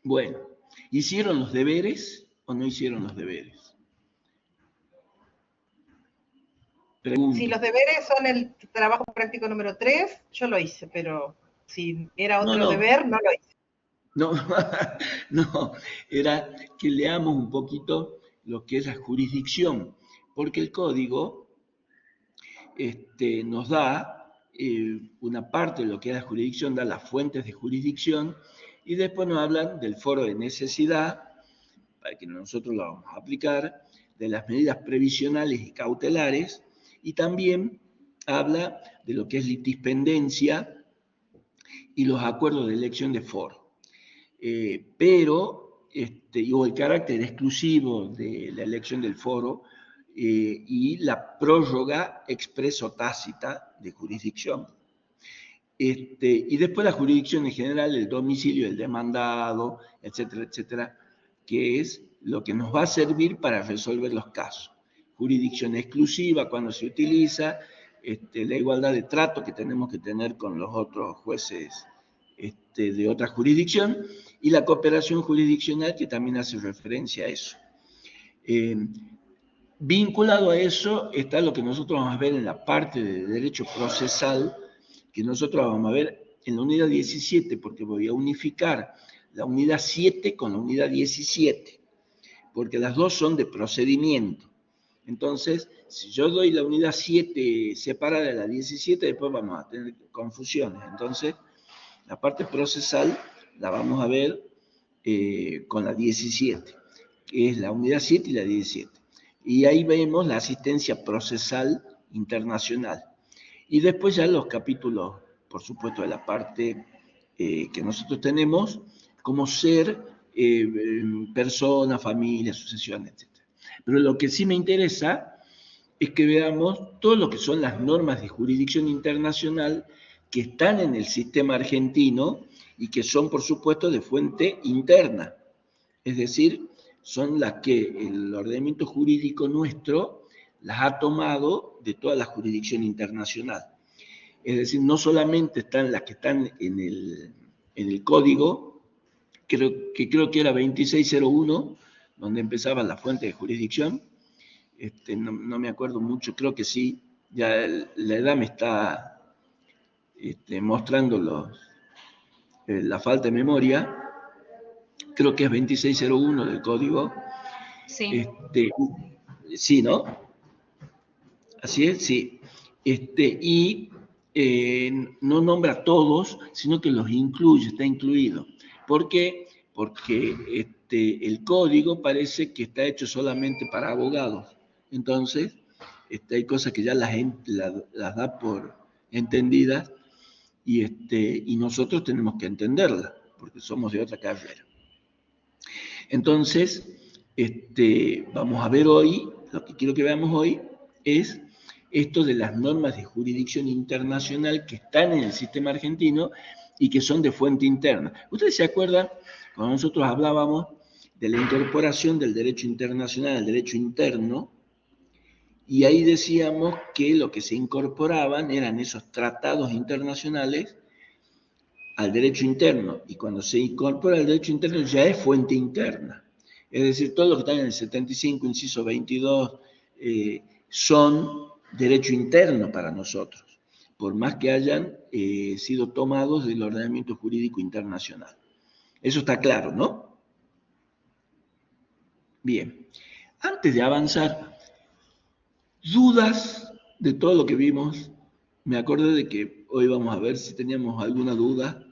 Bueno, ¿hicieron los deberes o no hicieron los deberes? Pregunto. Si los deberes son el trabajo práctico número 3, yo lo hice, pero si era otro deber, no lo hice. No, no, era que leamos un poquito lo que es la jurisdicción, porque el código nos da una parte de lo que es la jurisdicción, da las fuentes de jurisdicción, y después nos hablan del foro de necesidad, para que nosotros lo vamos a aplicar, de las medidas previsionales y cautelares, y también habla de lo que es litispendencia y los acuerdos de elección de foro. Pero el carácter exclusivo de la elección del foro y la prórroga expreso tácita de jurisdicción. Y después la jurisdicción en general, el domicilio del demandado, etcétera, etcétera, que es lo que nos va a servir para resolver los casos. Jurisdicción exclusiva cuando se utiliza, la igualdad de trato que tenemos que tener con los otros jueces de otra jurisdicción, y la cooperación jurisdiccional que también hace referencia a eso. Vinculado a eso está lo que nosotros vamos a ver en la parte de derecho procesal, que nosotros vamos a ver en la unidad 17, porque voy a unificar la unidad 7 con la unidad 17, porque las dos son de procedimiento. Entonces, si yo doy la unidad 7 separada de la 17, después vamos a tener confusiones. Entonces, la parte procesal la vamos a ver con la 17, que es la unidad 7 y la 17. Y ahí vemos la asistencia procesal internacional. Y después ya los capítulos, por supuesto, de la parte que nosotros tenemos, como ser, persona, familia, sucesión, etc. Pero lo que sí me interesa es que veamos todo lo que son las normas de jurisdicción internacional que están en el sistema argentino y que son, por supuesto, de fuente interna. Es decir, son las que el ordenamiento jurídico nuestro las ha tomado de toda la jurisdicción internacional. Es decir, no solamente están las que están en el código, creo que era 2601, donde empezaba la fuente de jurisdicción, no me acuerdo mucho, creo que sí, ya la edad me está mostrando la falta de memoria, creo que es 2601 del código. Sí. Sí, ¿no? Así es, sí. Y no nombra a todos, sino que los incluye, está incluido. ¿Por qué? Porque el código parece que está hecho solamente para abogados. Entonces, hay cosas que ya la gente las da por entendidas y nosotros tenemos que entenderlas, porque somos de otra carrera. Entonces, vamos a ver hoy, lo que quiero que veamos hoy es esto de las normas de jurisdicción internacional que están en el sistema argentino y que son de fuente interna. ¿Ustedes se acuerdan cuando nosotros hablábamos de la incorporación del derecho internacional al derecho interno? Y ahí decíamos que lo que se incorporaban eran esos tratados internacionales al derecho interno, y cuando se incorpora el derecho interno ya es fuente interna. Es decir, todo lo que está en el 75, inciso 22, son derecho interno para nosotros, por más que hayan sido tomados del ordenamiento jurídico internacional. Eso está claro, ¿no? Bien. Antes de avanzar, dudas de todo lo que vimos. Me acordé de que hoy vamos a ver si teníamos alguna duda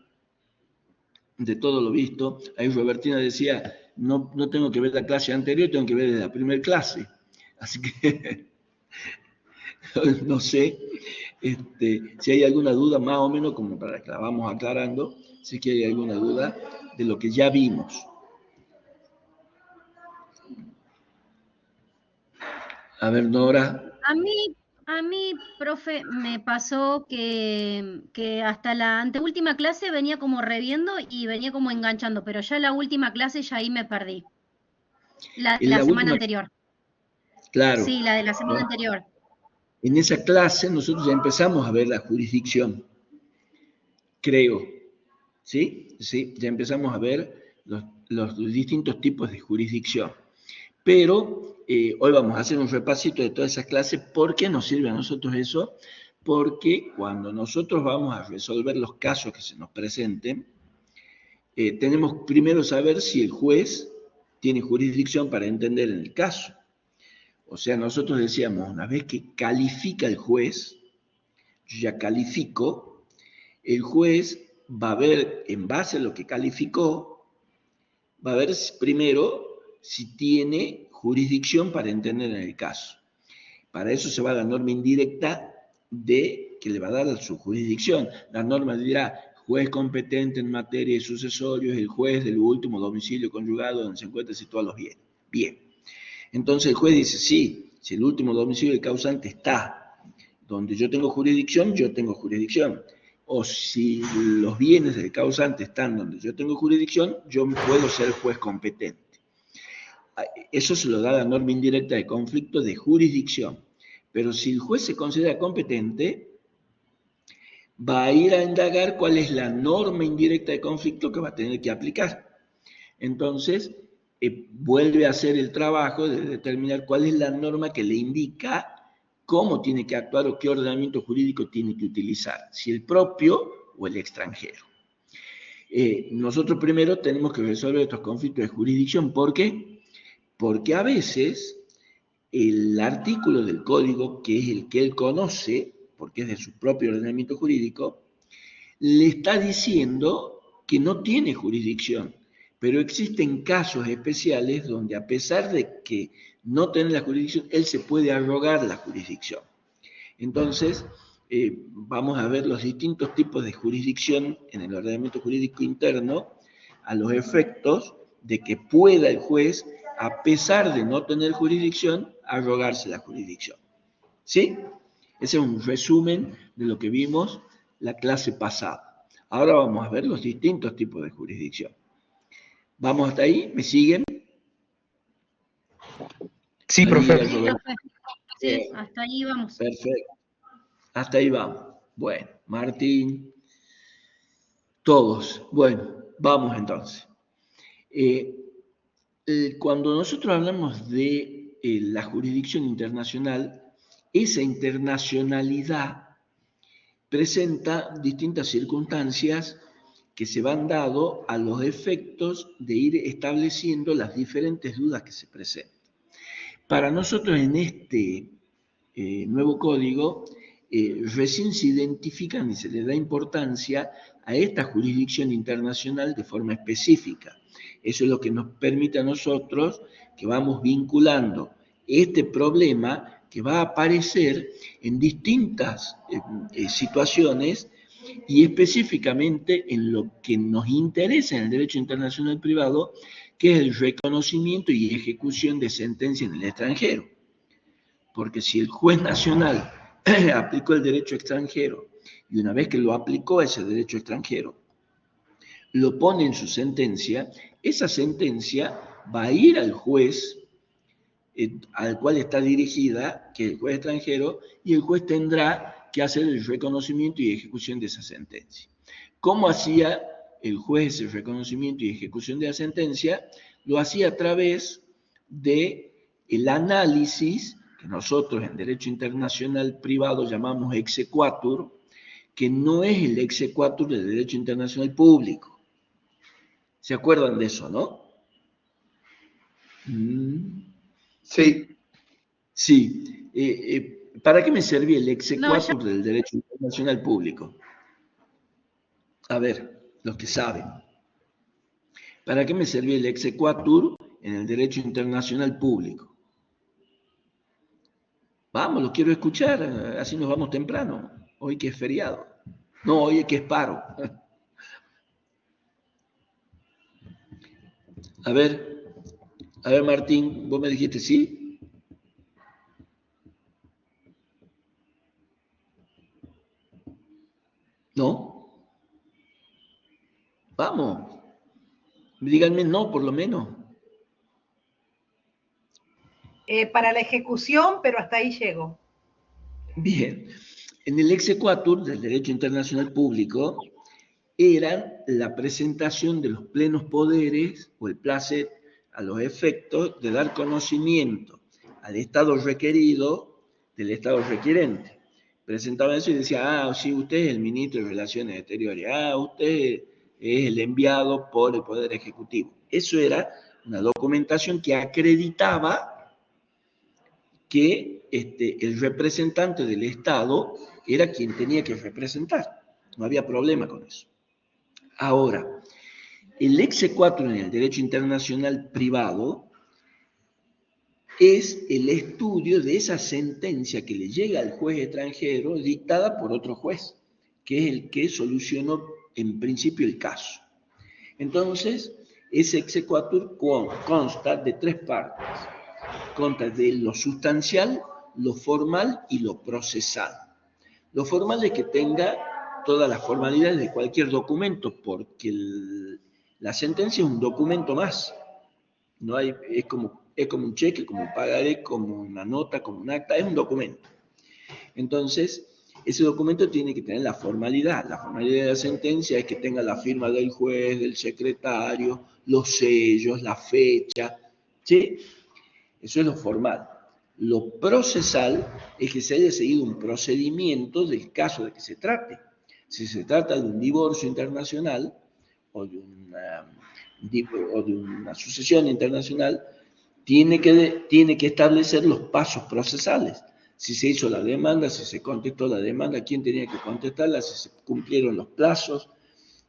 de todo lo visto. Ahí Robertina decía, no tengo que ver la clase anterior, tengo que ver la primera clase. Así que no sé si hay alguna duda más o menos, como para que la vamos aclarando, si que hay alguna duda de lo que ya vimos. A ver, Nora. A mí, profe, me pasó que hasta la anteúltima clase venía como reviendo y venía como enganchando, pero ya la última clase ya ahí me perdí. La semana anterior. Claro. Sí, la de la semana anterior. En esa clase nosotros ya empezamos a ver la jurisdicción, creo. ¿Sí? Sí, ya empezamos a ver los distintos tipos de jurisdicción. Pero hoy vamos a hacer un repasito de todas esas clases. ¿Por qué nos sirve a nosotros eso? Porque cuando nosotros vamos a resolver los casos que se nos presenten, tenemos primero saber si el juez tiene jurisdicción para entender en el caso. O sea, nosotros decíamos, una vez que califica el juez, yo ya califico, el juez va a ver, en base a lo que calificó, va a ver primero si tiene jurisdicción para entender en el caso. Para eso se va a la norma indirecta que le va a dar su jurisdicción. La norma dirá, juez competente en materia de sucesorios, el juez del último domicilio conyugado donde se encuentran situados los bienes. Bien. Entonces el juez dice, sí, si el último domicilio del causante está donde yo tengo jurisdicción, yo tengo jurisdicción. O si los bienes del causante están donde yo tengo jurisdicción, yo puedo ser juez competente. Eso se lo da la norma indirecta de conflicto de jurisdicción. Pero si el juez se considera competente, va a ir a indagar cuál es la norma indirecta de conflicto que va a tener que aplicar. Entonces, vuelve a hacer el trabajo de determinar cuál es la norma que le indica cómo tiene que actuar o qué ordenamiento jurídico tiene que utilizar, si el propio o el extranjero. Nosotros primero tenemos que resolver estos conflictos de jurisdicción. ¿Por qué? Porque a veces el artículo del código, que es el que él conoce, porque es de su propio ordenamiento jurídico, le está diciendo que no tiene jurisdicción. Pero existen casos especiales donde a pesar de que no tiene la jurisdicción, él se puede arrogar la jurisdicción. Entonces, vamos a ver los distintos tipos de jurisdicción en el ordenamiento jurídico interno a los efectos de que pueda el juez, a pesar de no tener jurisdicción, arrogarse la jurisdicción. ¿Sí? Ese es un resumen de lo que vimos la clase pasada. Ahora vamos a ver los distintos tipos de jurisdicción. ¿Vamos hasta ahí? ¿Me siguen? Sí, profe. Sí, hasta ahí vamos. Perfecto. Hasta ahí vamos. Bueno, Martín, todos. Bueno, vamos entonces. Cuando nosotros hablamos de la jurisdicción internacional, esa internacionalidad presenta distintas circunstancias que se van dando a los efectos de ir estableciendo las diferentes dudas que se presentan. Para nosotros en este nuevo código, recién se identifican y se le da importancia a esta jurisdicción internacional de forma específica. Eso es lo que nos permite a nosotros que vamos vinculando este problema que va a aparecer en distintas situaciones y específicamente en lo que nos interesa en el derecho internacional privado, que es el reconocimiento y ejecución de sentencia en el extranjero. Porque si el juez nacional aplicó el derecho extranjero y una vez que lo aplicó ese derecho extranjero, lo pone en su sentencia, esa sentencia va a ir al juez al cual está dirigida, que es el juez extranjero, y el juez tendrá que hacer el reconocimiento y ejecución de esa sentencia. ¿Cómo hacía el juez el reconocimiento y ejecución de la sentencia? Lo hacía a través del análisis que nosotros en derecho internacional privado llamamos exequatur, que no es el exequatur del derecho internacional público. ¿Se acuerdan de eso, no? Sí. Sí. ¿Para qué me servía el exequatur del derecho internacional público? A ver, los que saben. ¿Para qué me servía el exequatur en el derecho internacional público? Vamos, lo quiero escuchar, así nos vamos temprano. Hoy que es feriado. No, hoy que es paro. A ver, Martín, vos me dijiste sí. ¿No? Vamos. Díganme no, por lo menos. Para la ejecución, pero hasta ahí llego. Bien. En el exequatur del derecho internacional público eran la presentación de los plenos poderes o el placer a los efectos de dar conocimiento al Estado requerido del Estado requirente. Presentaba eso y decía, sí, usted es el ministro de Relaciones Exteriores, usted es el enviado por el Poder Ejecutivo. Eso era una documentación que acreditaba que el representante del Estado era quien tenía que representar. No había problema con eso. Ahora, el exequatur en el derecho internacional privado es el estudio de esa sentencia que le llega al juez extranjero dictada por otro juez, que es el que solucionó en principio el caso. Entonces, ese exequatur consta de 3 partes. Consta de lo sustancial, lo formal y lo procesal. Lo formal es que tenga todas las formalidades de cualquier documento, porque la sentencia es un documento más. No hay, es como un cheque, como un pagaré, como una nota, como un acta, es un documento. Entonces, ese documento tiene que tener la formalidad. La formalidad de la sentencia es que tenga la firma del juez, del secretario, los sellos, la fecha, ¿sí? Eso es lo formal. Lo procesal es que se haya seguido un procedimiento del caso de que se trate. Si se trata de un divorcio internacional o de una sucesión internacional, tiene que establecer los pasos procesales. Si se hizo la demanda, si se contestó la demanda, quién tenía que contestarla, si se cumplieron los plazos,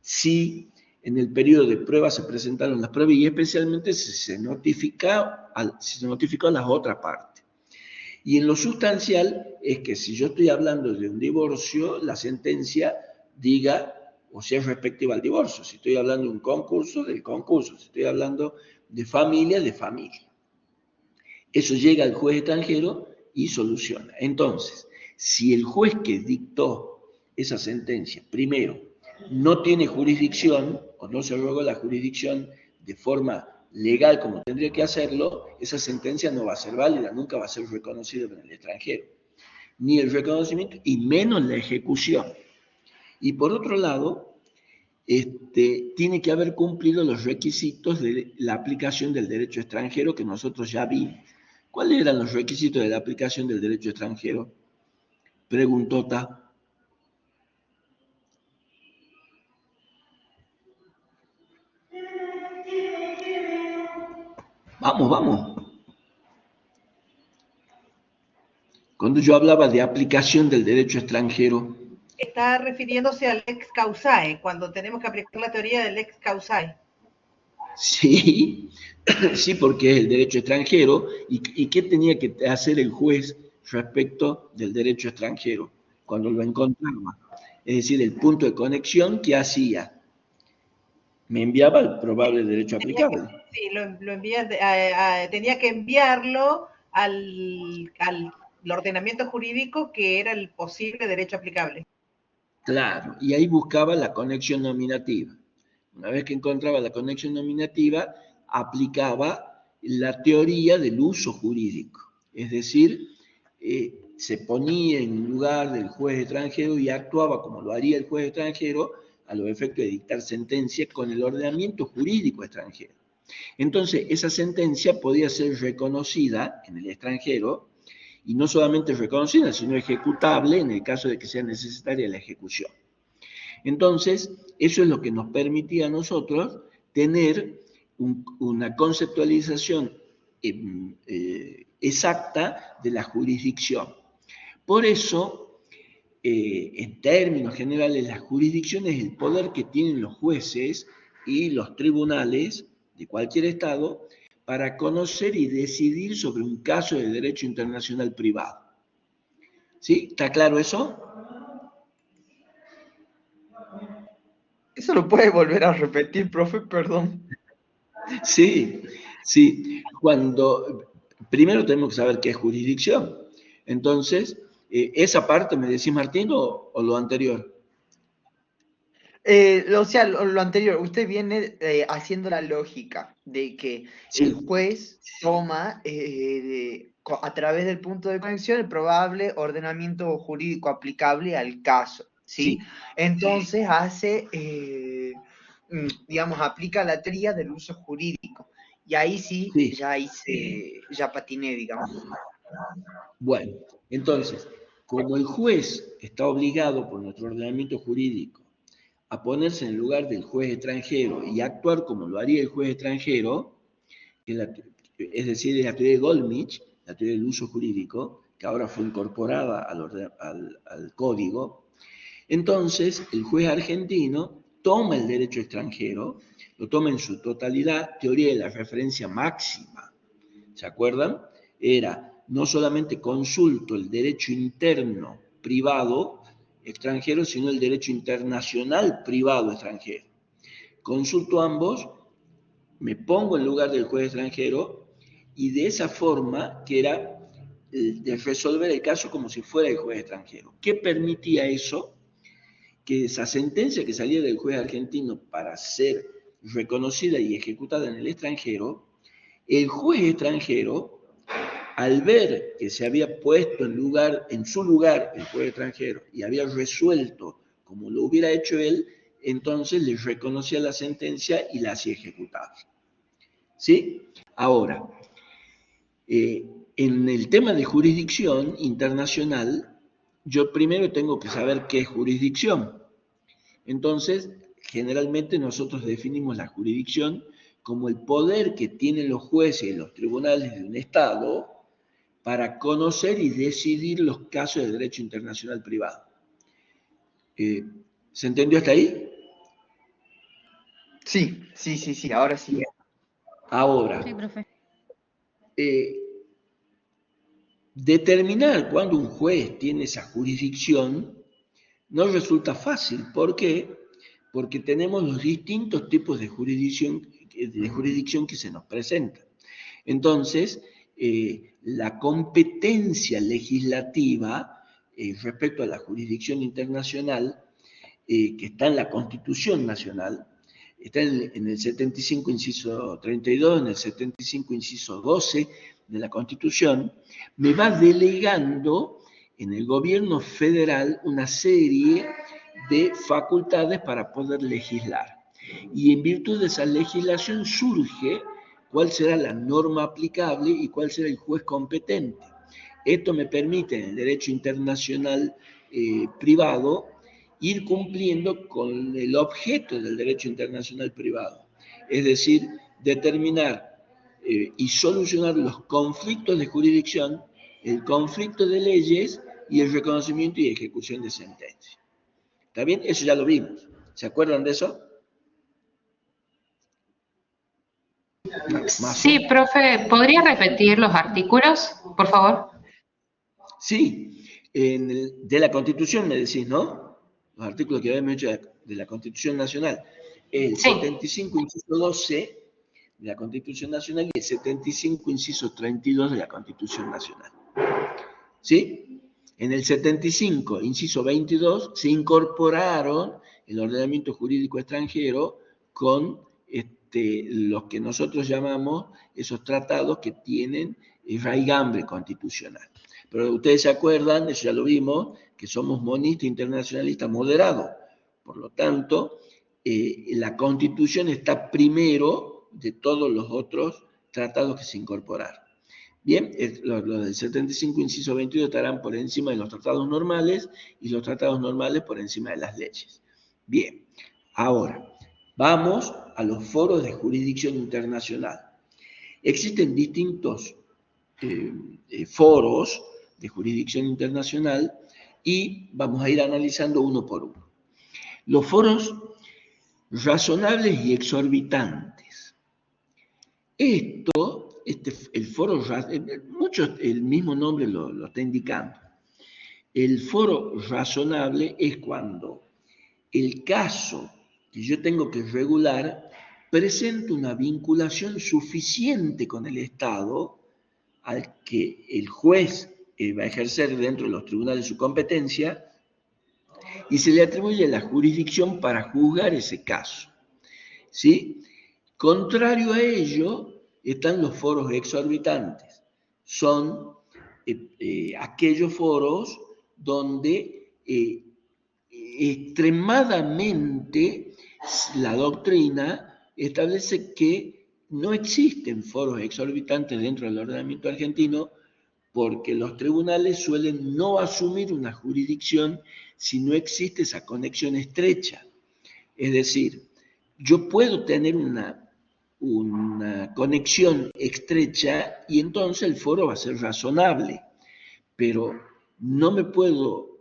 si en el periodo de prueba se presentaron las pruebas y especialmente si se notificó a las otras partes. Y en lo sustancial es que si yo estoy hablando de un divorcio, la sentencia diga o sea respectiva al divorcio. Si estoy hablando de un concurso, del concurso. Si estoy hablando de familia, de familia. Eso llega al juez extranjero y soluciona. Entonces, si el juez que dictó esa sentencia, primero, no tiene jurisdicción o no se rogó la jurisdicción de forma legal como tendría que hacerlo, esa sentencia no va a ser válida, nunca va a ser reconocida en el extranjero. Ni el reconocimiento y menos la ejecución. Y por otro lado, tiene que haber cumplido los requisitos de la aplicación del derecho extranjero que nosotros ya vimos. ¿Cuáles eran los requisitos de la aplicación del derecho extranjero? Preguntota. Vamos. Cuando yo hablaba de aplicación del derecho extranjero. Está refiriéndose al lex causae, cuando tenemos que aplicar la teoría del lex causae. Sí, porque es el derecho extranjero. ¿Y qué tenía que hacer el juez respecto del derecho extranjero cuando lo encontraba? Es decir, el punto de conexión que hacía. Me enviaba el probable derecho aplicable. Lo envía, tenía que enviarlo al ordenamiento jurídico que era el posible derecho aplicable. Claro, y ahí buscaba la conexión nominativa. Una vez que encontraba la conexión nominativa, aplicaba la teoría del uso jurídico. Es decir, se ponía en lugar del juez extranjero y actuaba como lo haría el juez extranjero a los efectos de dictar sentencia con el ordenamiento jurídico extranjero. Entonces, esa sentencia podía ser reconocida en el extranjero y no solamente reconocida, sino ejecutable en el caso de que sea necesaria la ejecución. Entonces, eso es lo que nos permitía a nosotros tener una conceptualización exacta de la jurisdicción. Por eso, en términos generales, la jurisdicción es el poder que tienen los jueces y los tribunales de cualquier estado para conocer y decidir sobre un caso de derecho internacional privado. ¿Sí? ¿Está claro eso? ¿Eso lo puede volver a repetir, profe? Perdón. Sí. Primero tenemos que saber qué es jurisdicción. Entonces, ¿esa parte me decís, Martín, o lo anterior? Lo anterior, usted viene haciendo la lógica de que el juez toma a través del punto de conexión el probable ordenamiento jurídico aplicable al caso, ¿sí? Entonces hace digamos, aplica la teoría del uso jurídico. Y ahí sí, Sí. ya patiné, digamos. Bueno, entonces, como el juez está obligado por nuestro ordenamiento jurídico a ponerse en el lugar del juez extranjero y actuar como lo haría el juez extranjero, es decir, es la teoría de Goldmich, la teoría del uso jurídico, que ahora fue incorporada al código, entonces el juez argentino toma el derecho extranjero, lo toma en su totalidad, teoría de la referencia máxima. ¿Se acuerdan? Era no solamente consulto el derecho interno privado extranjero, sino el derecho internacional privado extranjero. Consulto ambos, me pongo en lugar del juez extranjero y de esa forma que era de resolver el caso como si fuera el juez extranjero. ¿Qué permitía eso? Que esa sentencia que salía del juez argentino para ser reconocida y ejecutada en el extranjero, el juez extranjero, al ver que se había puesto en su lugar el juez extranjero y había resuelto como lo hubiera hecho él, entonces le reconocía la sentencia y la hacía ejecutar. ¿Sí? Ahora, en el tema de jurisdicción internacional, yo primero tengo que saber qué es jurisdicción. Entonces, generalmente nosotros definimos la jurisdicción como el poder que tienen los jueces y los tribunales de un Estado para conocer y decidir los casos de derecho internacional privado. ¿Se entendió hasta ahí? Sí, ahora sí. Ahora, Sí, profe. Determinar cuándo un juez tiene esa jurisdicción no resulta fácil. ¿Por qué? Porque tenemos los distintos tipos de jurisdicción que se nos presentan. Entonces, la competencia legislativa respecto a la jurisdicción internacional, que está en la Constitución Nacional, está en el 75, inciso 32, en el 75, inciso 12 de la Constitución, me va delegando en el gobierno federal una serie de facultades para poder legislar. Y en virtud de esa legislación surge cuál será la norma aplicable y cuál será el juez competente. Esto me permite en el derecho internacional privado ir cumpliendo con el objeto del derecho internacional privado, es decir, determinar y solucionar los conflictos de jurisdicción, el conflicto de leyes y el reconocimiento y ejecución de sentencias. ¿Está bien? Eso ya lo vimos. ¿Se acuerdan de eso? Sí, profe, ¿podría repetir los artículos, por favor? Sí, de la Constitución me decís, ¿no? Los artículos que habíamos hecho de la Constitución Nacional. El Sí. 75, inciso 12 de la Constitución Nacional y el 75, inciso 32 de la Constitución Nacional. ¿Sí? En el 75, inciso 22, se incorporaron el ordenamiento jurídico extranjero con los que nosotros llamamos esos tratados que tienen raigambre constitucional. Pero ustedes se acuerdan, eso ya lo vimos, que somos monistas internacionalistas moderados. Por lo tanto, la Constitución está primero de todos los otros tratados que se incorporaron. Bien, los del 75, inciso 22 estarán por encima de los tratados normales y los tratados normales por encima de las leyes. Bien, ahora, vamos a los foros de jurisdicción internacional. Existen distintos foros de jurisdicción internacional y vamos a ir analizando uno por uno. Los foros razonables y exorbitantes. El foro, muchos el mismo nombre lo está indicando. El foro razonable es cuando el caso que yo tengo que regular presenta una vinculación suficiente con el Estado al que el juez va a ejercer dentro de los tribunales su competencia y se le atribuye la jurisdicción para juzgar ese caso. ¿Sí? Contrario a ello están los foros exorbitantes. Son aquellos foros donde extremadamente la doctrina establece que no existen foros exorbitantes dentro del ordenamiento argentino porque los tribunales suelen no asumir una jurisdicción si no existe esa conexión estrecha. Es decir, yo puedo tener una conexión estrecha y entonces el foro va a ser razonable, pero no me puedo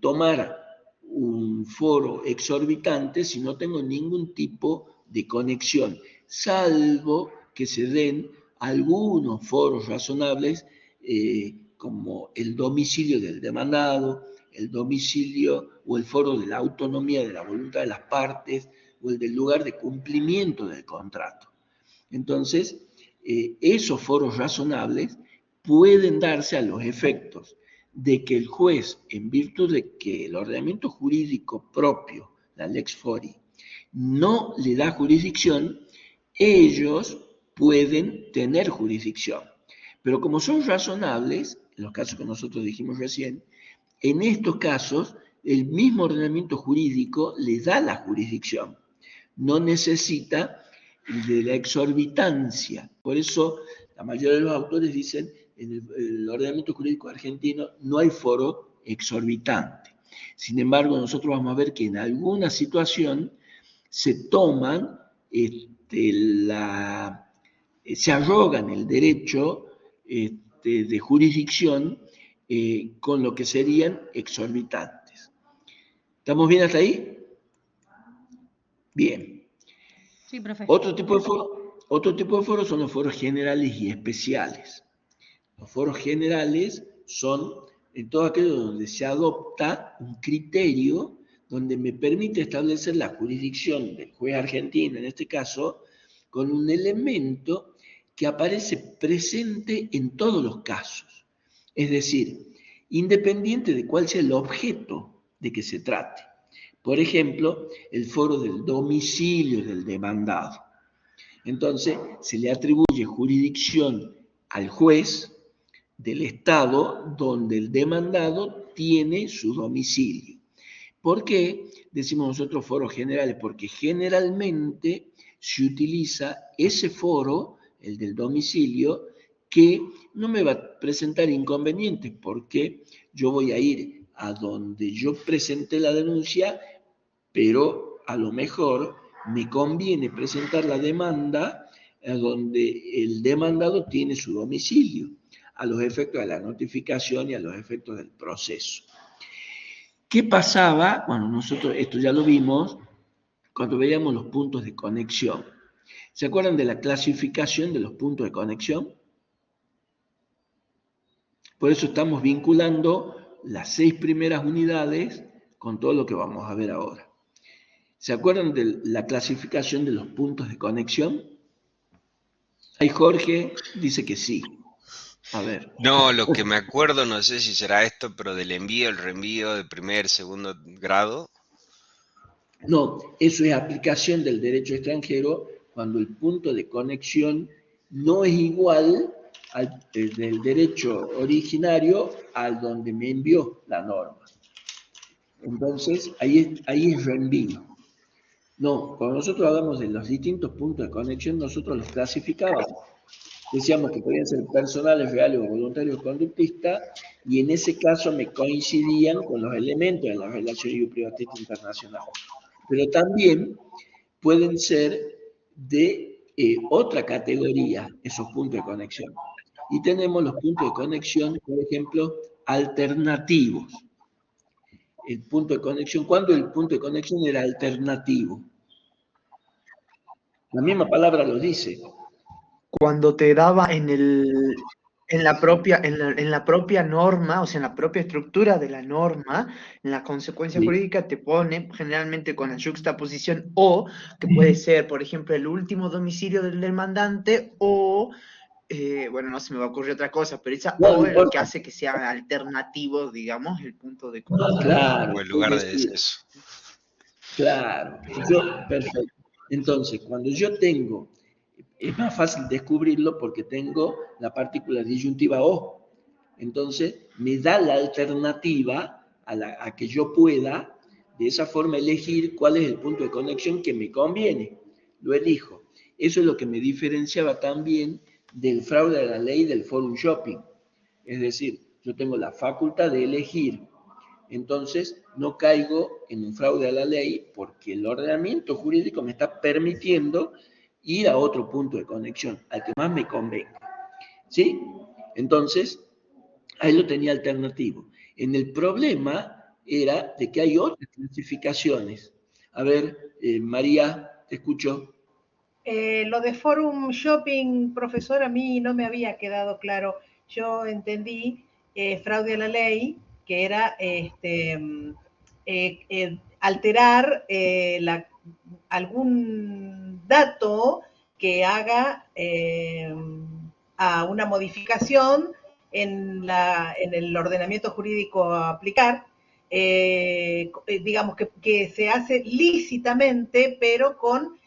tomar un foro exorbitante si no tengo ningún tipo de conexión, salvo que se den algunos foros razonables como el domicilio del demandado, el domicilio o el foro de la autonomía de la voluntad de las partes o el del lugar de cumplimiento del contrato. Entonces, esos foros razonables pueden darse a los efectos de que el juez, en virtud de que el ordenamiento jurídico propio, la lex fori, no le da jurisdicción, ellos pueden tener jurisdicción. Pero como son razonables, en los casos que nosotros dijimos recién, en estos casos el mismo ordenamiento jurídico le da la jurisdicción. No necesita de la exorbitancia. Por eso la mayoría de los autores dicen en el ordenamiento jurídico argentino no hay foro exorbitante. Sin embargo, nosotros vamos a ver que en alguna situación se toman, se arrogan el derecho de jurisdicción con lo que serían exorbitantes. ¿Estamos bien hasta ahí? Bien. Sí, profe. Otro tipo de foros son los foros generales y especiales. Los foros generales son en todo aquello donde se adopta un criterio donde me permite establecer la jurisdicción del juez argentino, en este caso, con un elemento que aparece presente en todos los casos. Es decir, independiente de cuál sea el objeto de que se trate. Por ejemplo, el foro del domicilio del demandado. Entonces, se le atribuye jurisdicción al juez del estado donde el demandado tiene su domicilio. ¿Por qué decimos nosotros foros generales? Porque generalmente se utiliza ese foro, el del domicilio, que no me va a presentar inconvenientes porque yo voy a ir a donde yo presenté la denuncia, pero a lo mejor me conviene presentar la demanda a donde el demandado tiene su domicilio, a los efectos de la notificación y a los efectos del proceso. ¿Qué pasaba? Bueno, nosotros esto ya lo vimos cuando veíamos los puntos de conexión. ¿Se acuerdan de la clasificación de los puntos de conexión? Por eso estamos vinculando las 6 primeras unidades con todo lo que vamos a ver ahora. ¿Se acuerdan de la clasificación de los puntos de conexión? Ahí Jorge dice que sí. A ver. No, lo que me acuerdo, no sé si será esto, pero del envío, el reenvío de primer, segundo grado. No, eso es aplicación del derecho extranjero cuando el punto de conexión no es igual del derecho originario al donde me envió la norma. Entonces, ahí es reenvío. No, cuando nosotros hablamos de los distintos puntos de conexión, nosotros los clasificábamos. Decíamos que podían ser personales, reales o voluntarios conductistas, y en ese caso me coincidían con los elementos de la relación privatista internacional. Pero también pueden ser de otra categoría esos puntos de conexión. Y tenemos los puntos de conexión, por ejemplo, alternativos. El punto de conexión, ¿cuándo el punto de conexión era alternativo? La misma palabra lo dice. Cuando te daba en la propia norma, o sea, en la propia estructura de la norma, en la consecuencia jurídica te pone generalmente con la juxtaposición o, que puede ser, por ejemplo, el último domicilio del demandante o, bueno, no se me va a ocurrir otra cosa, pero esa o es lo que hace que sea alternativo, digamos, el punto de conexión. Claro. O el lugar de deceso. Claro, perfecto. Entonces, cuando yo tengo, es más fácil descubrirlo porque tengo la partícula disyuntiva o. Entonces, me da la alternativa a que yo pueda de esa forma elegir cuál es el punto de conexión que me conviene. Lo elijo. Eso es lo que me diferenciaba también del fraude a la ley del forum shopping. Es decir, yo tengo la facultad de elegir. Entonces, no caigo en un fraude a la ley porque el ordenamiento jurídico me está permitiendo ir a otro punto de conexión, al que más me convenga. ¿Sí? Entonces, ahí lo tenía alternativo. En el problema era de que hay otras clasificaciones. A ver, María, te escucho. Lo de forum shopping, profesor, a mí no me había quedado claro. Yo entendí fraude a la ley, que era alterar algún dato que haga a una modificación en el ordenamiento jurídico a aplicar, digamos que se hace lícitamente, pero con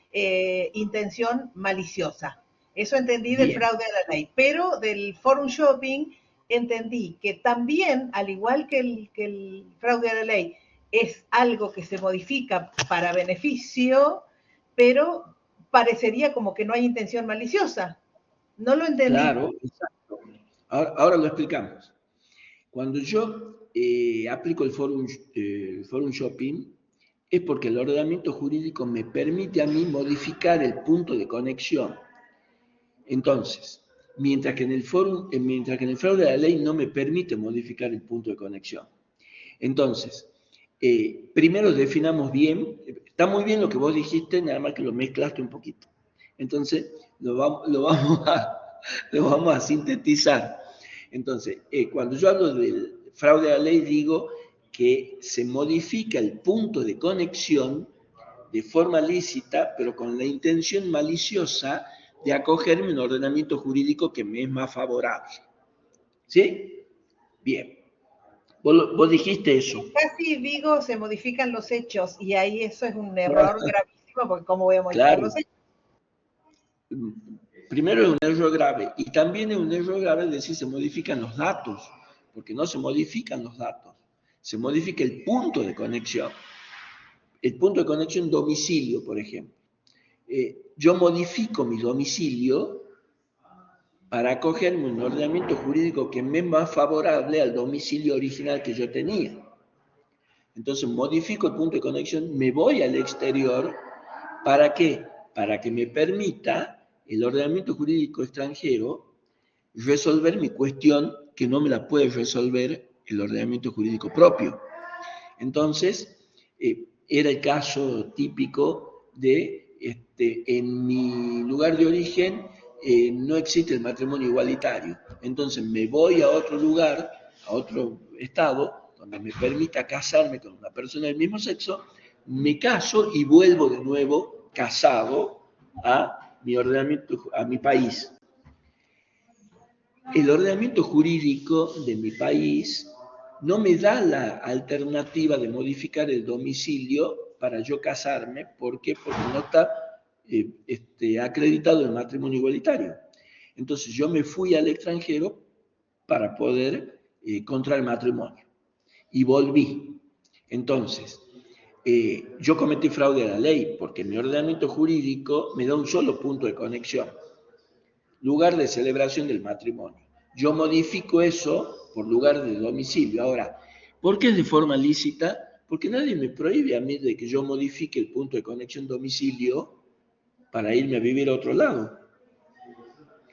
intención maliciosa. Eso entendí del fraude a la ley, pero del forum shopping entendí que también, al igual que el fraude a la ley, es algo que se modifica para beneficio, pero parecería como que no hay intención maliciosa. No lo entendí. Claro, exacto. Ahora lo explicamos. Cuando yo aplico el forum shopping, es porque el ordenamiento jurídico me permite a mí modificar el punto de conexión. Entonces, mientras que en el fraude de la ley no me permite modificar el punto de conexión. Entonces, primero definamos bien, está muy bien lo que vos dijiste, nada más que lo mezclaste un poquito. Entonces, lo vamos a sintetizar. Entonces, cuando yo hablo del fraude a la ley, digo que se modifica el punto de conexión de forma lícita, pero con la intención maliciosa de acogerme a un ordenamiento jurídico que me es más favorable. ¿Sí? Bien. Vos dijiste eso. Casi digo, se modifican los hechos, y ahí eso es un error gravísimo, porque ¿cómo voy a modificar los hechos? Primero es un error grave, y también es un error grave decir se modifican los datos, porque no se modifican los datos, se modifica el punto de conexión. El punto de conexión domicilio, por ejemplo. Yo modifico mi domicilio para acogerme un ordenamiento jurídico que me es más favorable al domicilio original que yo tenía. Entonces modifico el punto de conexión, me voy al exterior. ¿Para qué? Para que me permita el ordenamiento jurídico extranjero resolver mi cuestión que no me la puede resolver el ordenamiento jurídico propio. Entonces, era el caso típico de, en mi lugar de origen no existe el matrimonio igualitario. Entonces me voy a otro lugar, a otro estado, donde me permita casarme con una persona del mismo sexo, me caso y vuelvo de nuevo casado a mi ordenamiento, a mi país. El ordenamiento jurídico de mi país no me da la alternativa de modificar el domicilio para yo casarme. ¿Por qué? Porque no está acreditado el matrimonio igualitario. Entonces yo me fui al extranjero para poder contraer matrimonio y volví. Entonces, yo cometí fraude a la ley porque mi ordenamiento jurídico me da un solo punto de conexión, lugar de celebración del matrimonio. Yo modifico eso por lugar de domicilio. Ahora, ¿por qué es de forma lícita? Porque nadie me prohíbe a mí de que yo modifique el punto de conexión domicilio para irme a vivir a otro lado.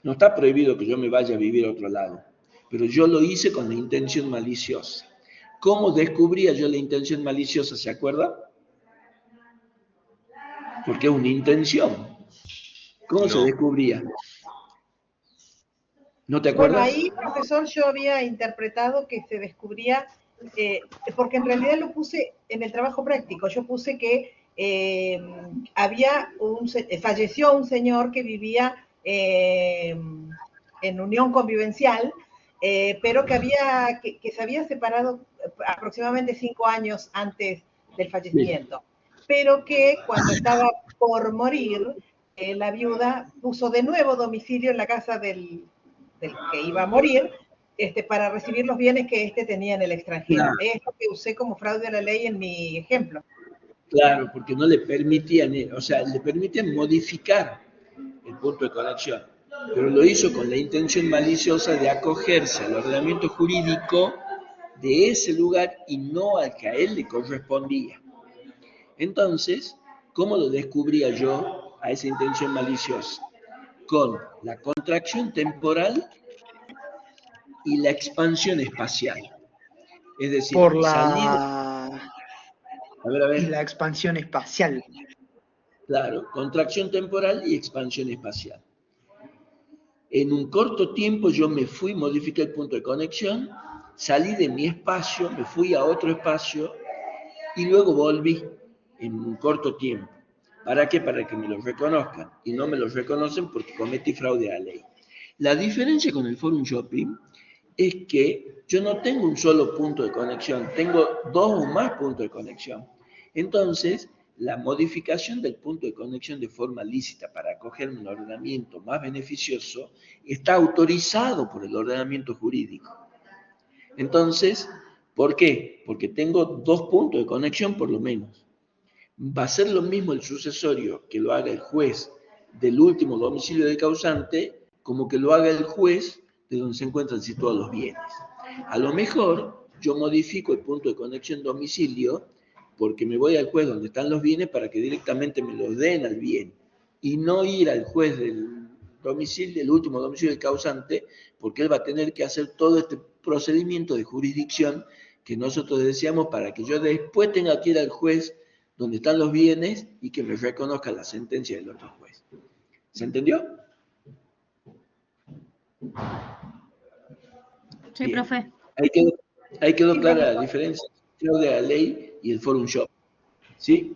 No está prohibido que yo me vaya a vivir a otro lado, pero yo lo hice con la intención maliciosa. ¿Cómo descubría yo la intención maliciosa? ¿Se acuerda? Porque es una intención. ¿Cómo se descubría? ¿No te acuerdas? Bueno, ahí, profesor, yo había interpretado que se descubría, porque en realidad lo puse en el trabajo práctico. Yo puse que falleció un señor que vivía en unión convivencial, pero que se había separado aproximadamente 5 años antes del fallecimiento, pero que cuando estaba por morir, la viuda puso de nuevo domicilio en la casa del que iba a morir, para recibir los bienes que éste tenía en el extranjero. Claro. Es lo que usé como fraude a la ley en mi ejemplo. Claro, porque no le permitían, o sea, le permitían modificar el punto de conexión, pero lo hizo con la intención maliciosa de acogerse al ordenamiento jurídico de ese lugar y no al que a él le correspondía. Entonces, ¿cómo lo descubría yo a esa intención maliciosa? Con la contracción temporal y la expansión espacial. Es decir, Por salir... la... A Y ver. la expansión espacial. Claro, contracción temporal y expansión espacial. En un corto tiempo yo me fui, modifiqué el punto de conexión, salí de mi espacio, me fui a otro espacio y luego volví en un corto tiempo. ¿Para qué? Para que me lo reconozcan. Y no me lo reconocen porque cometí fraude a la ley. La diferencia con el Forum Shopping es que yo no tengo un solo punto de conexión, tengo 2 o más puntos de conexión. Entonces, la modificación del punto de conexión de forma lícita para acoger un ordenamiento más beneficioso está autorizado por el ordenamiento jurídico. Entonces, ¿por qué? Porque tengo 2 puntos de conexión por lo menos. Va a ser lo mismo el sucesorio que lo haga el juez del último domicilio del causante como que lo haga el juez de donde se encuentran situados los bienes. A lo mejor yo modifico el punto de conexión domicilio porque me voy al juez donde están los bienes para que directamente me los den al bien y no ir al juez del domicilio, el último domicilio del causante, porque él va a tener que hacer todo este procedimiento de jurisdicción que nosotros deseamos para que yo después tenga que ir al juez donde están los bienes y que me reconozca la sentencia del otro juez. ¿Se entendió? Sí, Bien. profe. Ahí quedó Sí, clara la profesor. diferencia entre la ley y el Forum Shop. ¿Sí?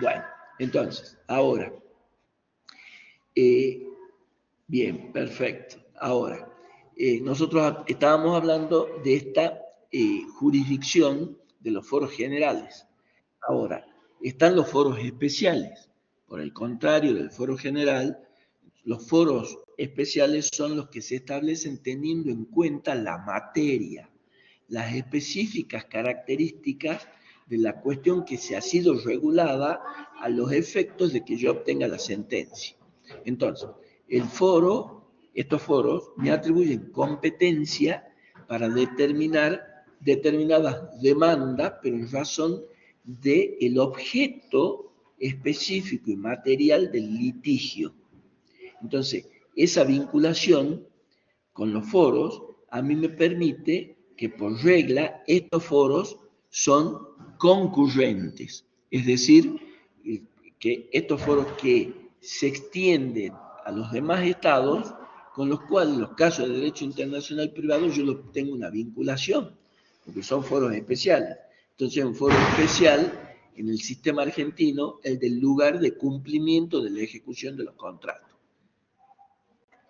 Bueno, entonces, ahora. Bien, perfecto. Ahora, nosotros estábamos hablando de esta jurisdicción de los foros generales. Ahora, están los foros especiales. Por el contrario del foro general, los foros especiales son los que se establecen teniendo en cuenta la materia, las específicas características de la cuestión que se ha sido regulada a los efectos de que yo obtenga la sentencia. Entonces, estos foros me atribuyen competencia para determinar determinadas demandas, pero en razón del objeto específico y material del litigio. Entonces, esa vinculación con los foros a mí me permite que por regla estos foros son concurrentes, es decir, que estos foros que se extienden a los demás estados, con los cuales en los casos de derecho internacional privado yo tengo una vinculación, porque son foros especiales. Entonces, un foro especial en el sistema argentino, el del lugar de cumplimiento de la ejecución de los contratos.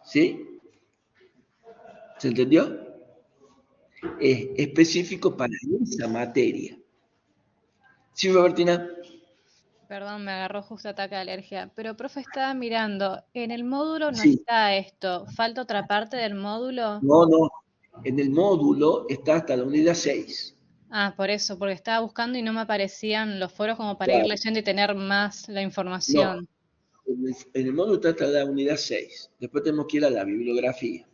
¿Sí? ¿Se entendió? Es específico para esa materia. ¿Sí, Robertina? Perdón, me agarró justo ataque de alergia. Pero, profe, estaba mirando, en el módulo no Sí. está esto. ¿Falta otra parte del módulo? No. En el módulo está hasta la unidad 6. Ah, por eso, porque estaba buscando y no me aparecían los foros como para ir Claro. leyendo y tener más la No. información. En el módulo está hasta la unidad 6. Después tenemos que ir a la bibliografía.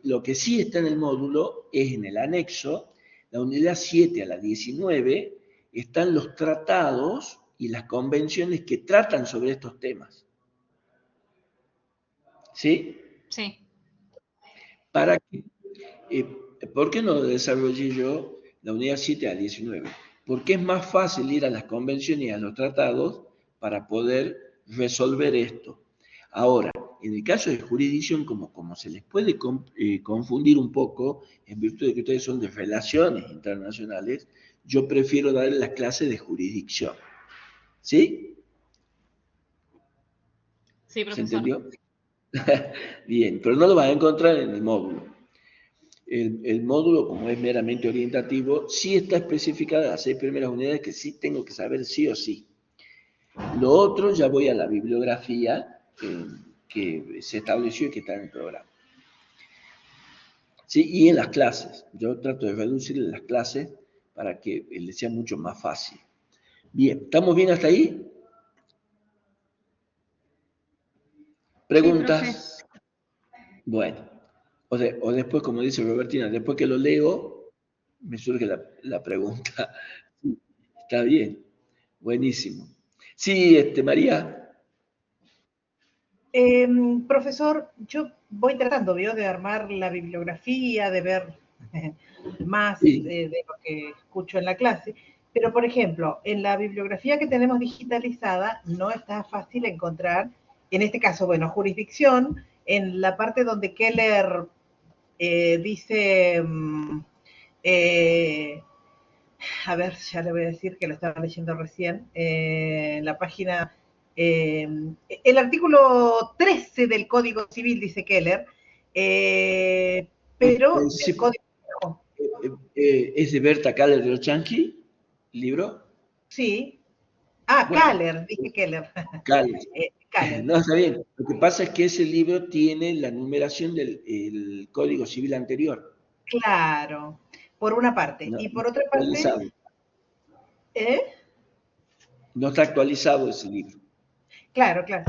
Lo que sí está en el módulo es en el anexo, la unidad 7 a la 19, están los tratados y las convenciones que tratan sobre estos temas. ¿Sí? Sí. ¿Para qué? ¿Por qué no desarrollé yo la unidad 7 a 19? Porque es más fácil ir a las convenciones y a los tratados para poder resolver esto. Ahora, en el caso de jurisdicción, como se les puede confundir un poco, en virtud de que ustedes son de relaciones internacionales, yo prefiero darles las clases de jurisdicción. ¿Sí? Sí, profesor. ¿Se entendió? Bien, pero no lo vas a encontrar en el módulo. El módulo, como es meramente orientativo, sí está especificada las 6 primeras unidades que sí tengo que saber sí o sí. Lo otro ya voy a la bibliografía que se estableció y que está en el programa. Sí, y en las clases. Yo trato de reducir las clases para que les sea mucho más fácil. Bien, ¿estamos bien hasta ahí? Sí, profe. ¿Preguntas? Bueno, o después, como dice Robertina, después que lo leo, me surge la pregunta. Sí, está bien, buenísimo. Sí, María. Profesor, yo voy tratando, ¿vio? De armar la bibliografía, de ver más Sí, de lo que escucho en la clase, pero por ejemplo, en la bibliografía que tenemos digitalizada no está fácil encontrar, en este caso, bueno, jurisdicción, en la parte donde Keller dice, eh, a ver, ya le voy a decir que lo estaba leyendo recién, en la página, eh, el artículo 13 del Código Civil, dice Keller, pero del sí, Código, es de Berta Kaller de Ochanqui, libro. sí, ah, Bueno, Kaller, dije Keller, Kaller. Kaller, No, está bien. Lo que pasa es que ese libro tiene la numeración del el Código Civil anterior. claro, por una parte, No, y no por está otra parte, actualizado. ¿eh? No está actualizado ese libro. Claro, claro.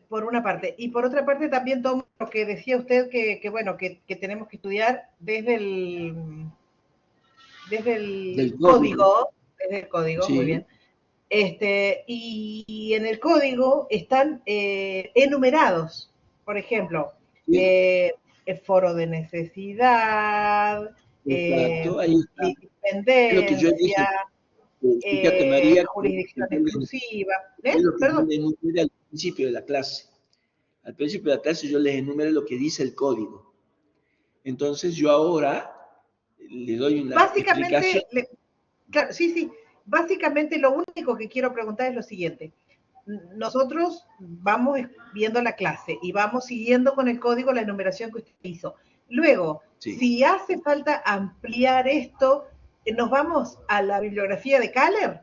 Por una parte. Y por otra parte también tomo lo que decía usted que bueno, que tenemos que estudiar Del código. desde el código, muy Sí. bien. Y en el código están enumerados, por ejemplo, Sí, el foro de necesidad, exacto, ahí está. Es lo que yo dije. litispendencia, Fíjate, María, que jurisdicción exclusiva. es lo que yo Perdón. le enumeré al principio de la clase. Al principio de la clase yo les enumeré lo que dice el código. Entonces yo ahora le doy una explicación. Básicamente, claro, sí, sí. Básicamente lo único que quiero preguntar es lo siguiente. Nosotros vamos viendo la clase y vamos siguiendo con el código la enumeración que usted hizo. Luego, Sí. si hace falta ampliar esto, nos vamos a la bibliografía de Kaller.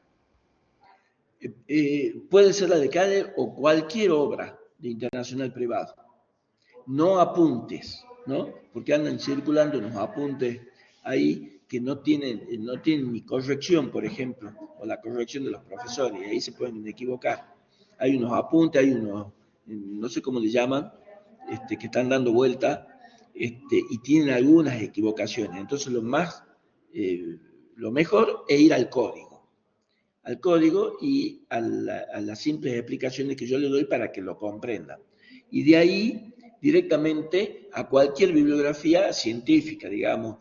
Puede ser la de Cader o cualquier obra de internacional privado. No apuntes, ¿no? Porque andan circulando unos apuntes ahí que no tienen ni corrección, por ejemplo, o la corrección de los profesores, y ahí se pueden equivocar. Hay unos apuntes, hay unos, no sé cómo le llaman, que están dando vuelta, y tienen algunas equivocaciones. Entonces eh, lo mejor es ir al código y a las simples explicaciones que yo le doy para que lo comprendan. Y de ahí directamente a cualquier bibliografía científica, digamos,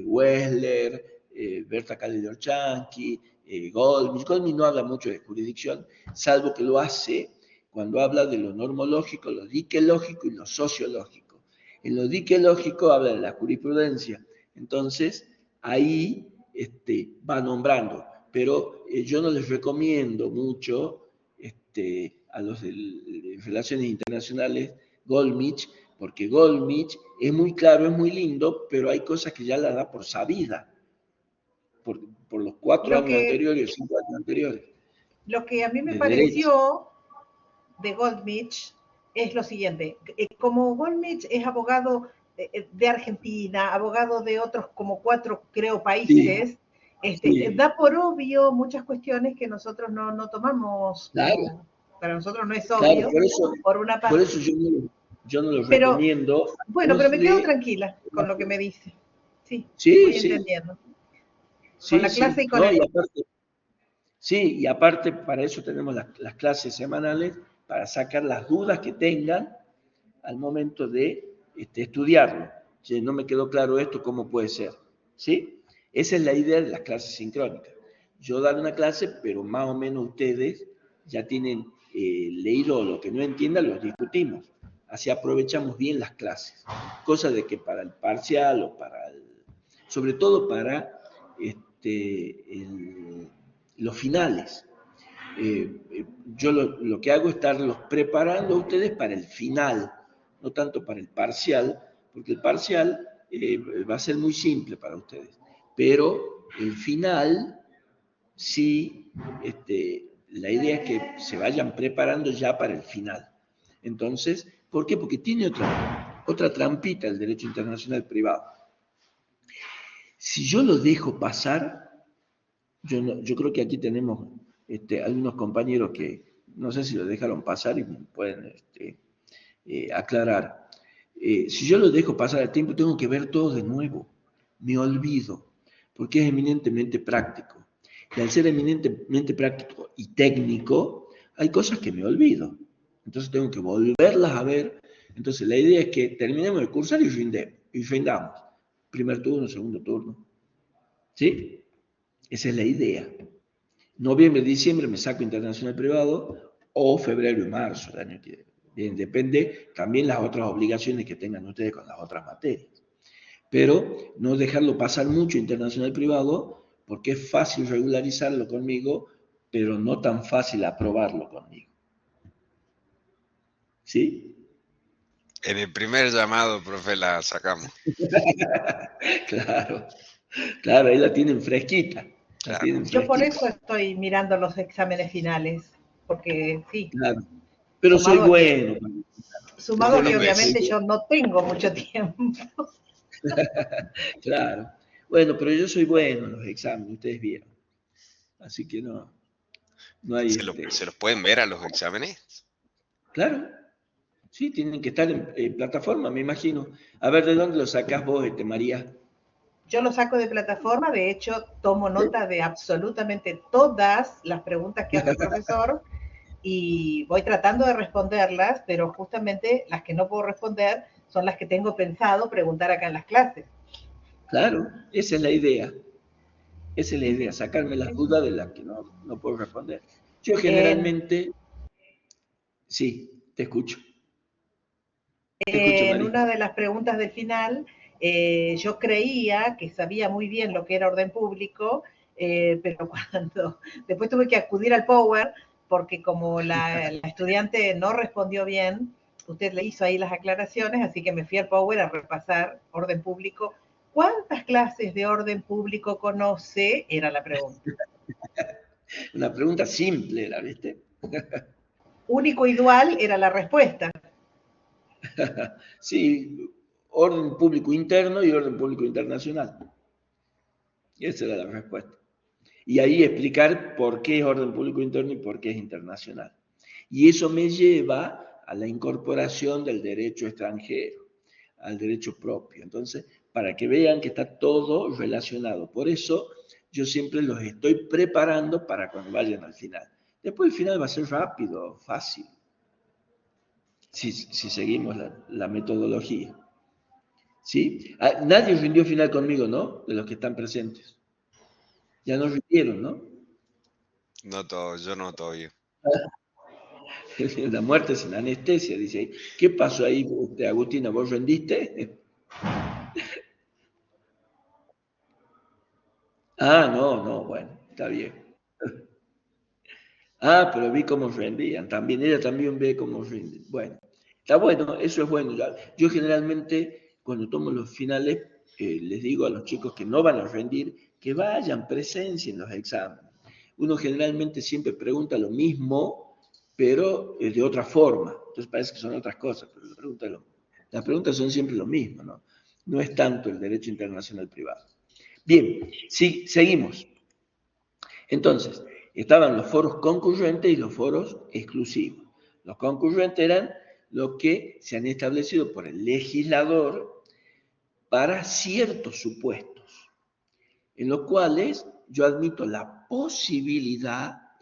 Wessler, Berta Calle-Orchanqui, Goldmich. Goldmich no habla mucho de jurisdicción, salvo que lo hace cuando habla de lo normológico, lo diquelógico y lo sociológico. En lo diquelógico habla de la jurisprudencia. Entonces, ahí va nombrando, pero yo no les recomiendo mucho a los de Relaciones Internacionales Goldmich, porque Goldmich es muy claro, es muy lindo, pero hay cosas que ya la da por sabida, por los 4 años Que, anteriores, 5 años anteriores, lo que a mí me de derecho. pareció de Goldmich es lo siguiente. Como Goldmich es abogado de Argentina, abogado de otros como 4, creo, Sí, países, sí, da por obvio muchas cuestiones que nosotros no tomamos claro, como, para nosotros no es claro, obvio, por una por parte. eso yo no lo Pero, recomiendo, bueno, pero menos me quedo de... tranquila con lo que me dice. Sí, Sí, voy sí, entendiendo. Con sí, la clase y sí, con no, el... y aparte para eso tenemos las clases semanales, para sacar las dudas que tengan al momento de estudiarlo. Si no me quedó claro esto, ¿cómo puede ser? ¿Sí? Esa es la idea de las clases sincrónicas. Yo dar una clase, pero más o menos ustedes ya tienen leído lo que no entiendan, lo discutimos. Así aprovechamos bien las clases. Cosa de que para el parcial o sobre todo para los finales, yo lo que hago es estarlos preparando a ustedes para el final, no tanto para el parcial, porque el parcial va a ser muy simple para ustedes, pero el final sí, la idea es que se vayan preparando ya para el final. Entonces, ¿por qué? Porque tiene otra trampita del derecho internacional privado. Si yo lo dejo pasar, yo creo que aquí tenemos algunos compañeros que no sé si lo dejaron pasar y pueden aclarar. Si yo lo dejo pasar el tiempo, tengo que ver todo de nuevo. Me olvido, porque es eminentemente práctico. Y al ser eminentemente práctico y técnico, hay cosas que me olvido. Entonces tengo que volverlas a ver. Entonces la idea es que terminemos de cursar y rindamos. Primer turno, segundo turno. ¿Sí? Esa es la idea. Noviembre, diciembre me saco internacional privado o febrero y marzo del año que viene. Bien, depende también las otras obligaciones que tengan ustedes con las otras materias. Pero no dejarlo pasar mucho internacional privado porque es fácil regularizarlo conmigo, pero no tan fácil aprobarlo conmigo. ¿Sí? En el primer llamado, profe, la sacamos. Claro, claro, ahí la tienen fresquita. Claro. Yo por eso estoy mirando los exámenes finales, porque sí. Claro. Pero soy bueno. Sumado que obviamente yo no tengo mucho tiempo. Claro. Bueno, pero yo soy bueno en los exámenes, ustedes vieron. Así que no hay... ¿Se los pueden ver a los exámenes? Claro. Sí, tienen que estar en plataforma, me imagino. A ver, ¿de dónde lo sacás vos, María? Yo lo saco de plataforma, de hecho, tomo nota de absolutamente todas las preguntas que hace el profesor y voy tratando de responderlas, pero justamente las que no puedo responder son las que tengo pensado preguntar acá en las clases. Claro, esa es la idea. Esa es la idea, sacarme las dudas de las que no puedo responder. Yo generalmente... Sí, te escucho. En una de las preguntas del final, yo creía que sabía muy bien lo que era orden público, pero cuando después tuve que acudir al Power, porque como la estudiante no respondió bien, usted le hizo ahí las aclaraciones, así que me fui al Power a repasar orden público. ¿Cuántas clases de orden público conoce? Era la pregunta. Una pregunta simple era, ¿viste? Único y dual era la respuesta. Sí, orden público interno y orden público internacional. Y esa era la respuesta. Y ahí explicar por qué es orden público interno y por qué es internacional. Y eso me lleva a la incorporación del derecho extranjero, al derecho propio. Entonces, para que vean que está todo relacionado. Por eso yo siempre los estoy preparando para cuando vayan al final. Después el final va a ser rápido, fácil. Si seguimos la metodología. ¿Sí? Nadie rindió final conmigo, ¿no? De los que están presentes. Ya no rindieron, ¿no? No todo, yo no todavía. La muerte sin anestesia, dice ahí. ¿Qué pasó ahí, Agustina? ¿Vos rendiste? No, bueno, está bien. Pero vi cómo rendían. También, ella también ve cómo rinden. Bueno, está bueno, eso es bueno. Yo generalmente, cuando tomo los finales, les digo a los chicos que no van a rendir, que vayan, presencien los exámenes. Uno generalmente siempre pregunta lo mismo, pero de otra forma. Entonces parece que son otras cosas, pero las preguntas son siempre lo mismo, ¿no? No es tanto el derecho internacional privado. Bien, sí, seguimos. Entonces, estaban los foros concurrentes y los foros exclusivos. Los concurrentes eran los que se han establecido por el legislador para ciertos supuestos, en los cuales yo admito la posibilidad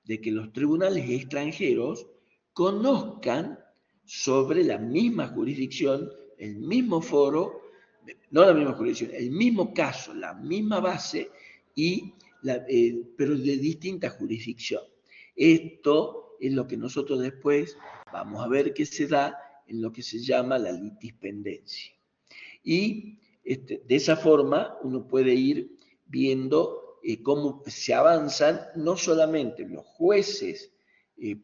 de que los tribunales extranjeros conozcan sobre la misma jurisdicción, el mismo foro, no la misma jurisdicción, el mismo caso, la misma base, pero de distinta jurisdicción. Esto es lo que nosotros después vamos a ver que se da en lo que se llama la litispendencia. Y de esa forma uno puede ir viendo cómo se avanzan no solamente los jueces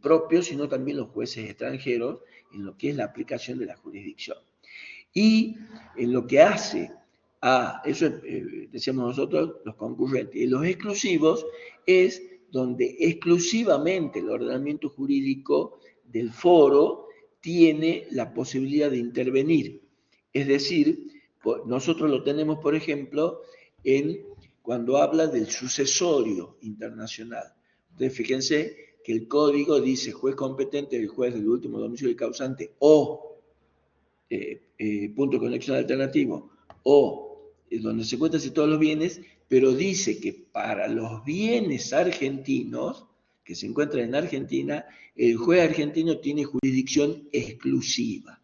propios, sino también los jueces extranjeros en lo que es la aplicación de la jurisdicción. Y en lo que hace eso decíamos nosotros, los concurrentes. Y los exclusivos es donde exclusivamente el ordenamiento jurídico del foro tiene la posibilidad de intervenir. Es decir, nosotros lo tenemos, por ejemplo, cuando habla del sucesorio internacional. Entonces, fíjense que el código dice juez competente, el juez del último domicilio del causante, o punto de conexión alternativo, o donde se encuentran todos los bienes, pero dice que para los bienes argentinos que se encuentran en Argentina, el juez argentino tiene jurisdicción exclusiva.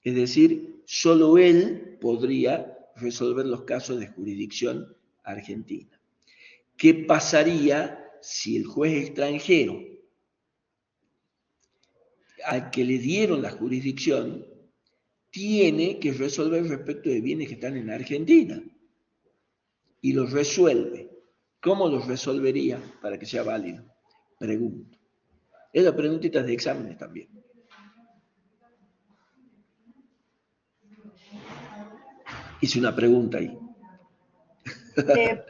Es decir, solo él podría resolver los casos de jurisdicción argentina. ¿Qué pasaría si el juez extranjero al que le dieron la jurisdicción tiene que resolver respecto de bienes que están en Argentina? Y los resuelve. ¿Cómo los resolvería para que sea válido? Pregunto. Es la preguntita de exámenes también. Hice una pregunta ahí.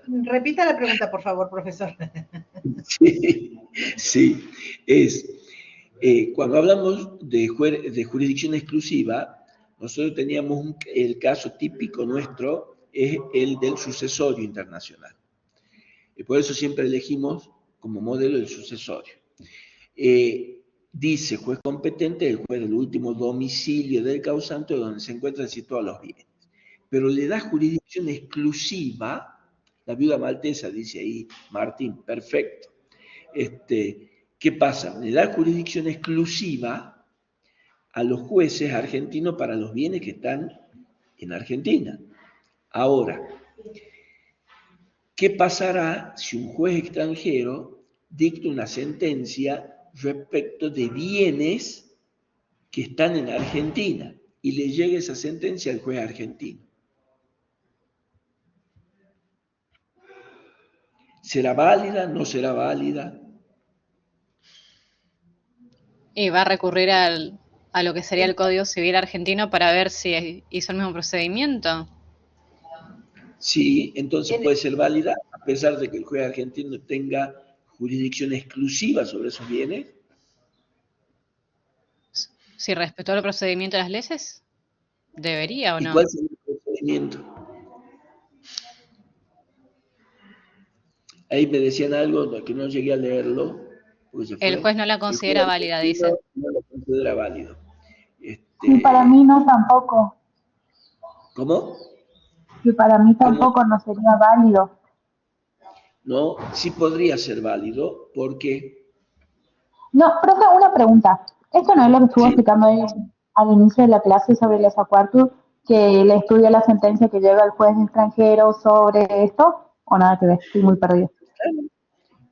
Repita la pregunta, por favor, profesor. Sí. Cuando hablamos de jurisdicción exclusiva, nosotros teníamos el caso típico nuestro, es el del sucesorio internacional. Y por eso siempre elegimos como modelo el sucesorio. Dice juez competente, el juez del último domicilio del causante donde se encuentran situados los bienes. Pero le da jurisdicción exclusiva, la viuda maltesa, dice ahí Martín, perfecto. ¿Qué pasa? Le da jurisdicción exclusiva a los jueces argentinos para los bienes que están en Argentina. Ahora, ¿qué pasará si un juez extranjero dicta una sentencia respecto de bienes que están en Argentina y le llegue esa sentencia al juez argentino? ¿Será válida? ¿No será válida? Y va a recurrir a lo que sería el Código Civil argentino para ver si hizo el mismo procedimiento. Sí, entonces puede ser válida a pesar de que el juez argentino tenga jurisdicción exclusiva sobre esos bienes. Si respetó el procedimiento de las leyes, ¿debería o no? ¿Y cuál es el procedimiento? Ahí me decían algo que no llegué a leerlo. El juez no la considera válida, dice. No la considera válido. Y para mí no tampoco. ¿Cómo? Que para mí tampoco no sería válido. No, sí podría ser válido, porque... No, profe, una pregunta. Esto no es lo que estuvo explicando él al inicio de la clase sobre el desacuerdo, que le estudia la sentencia que llega el juez extranjero sobre esto, o nada que ver, estoy muy perdido.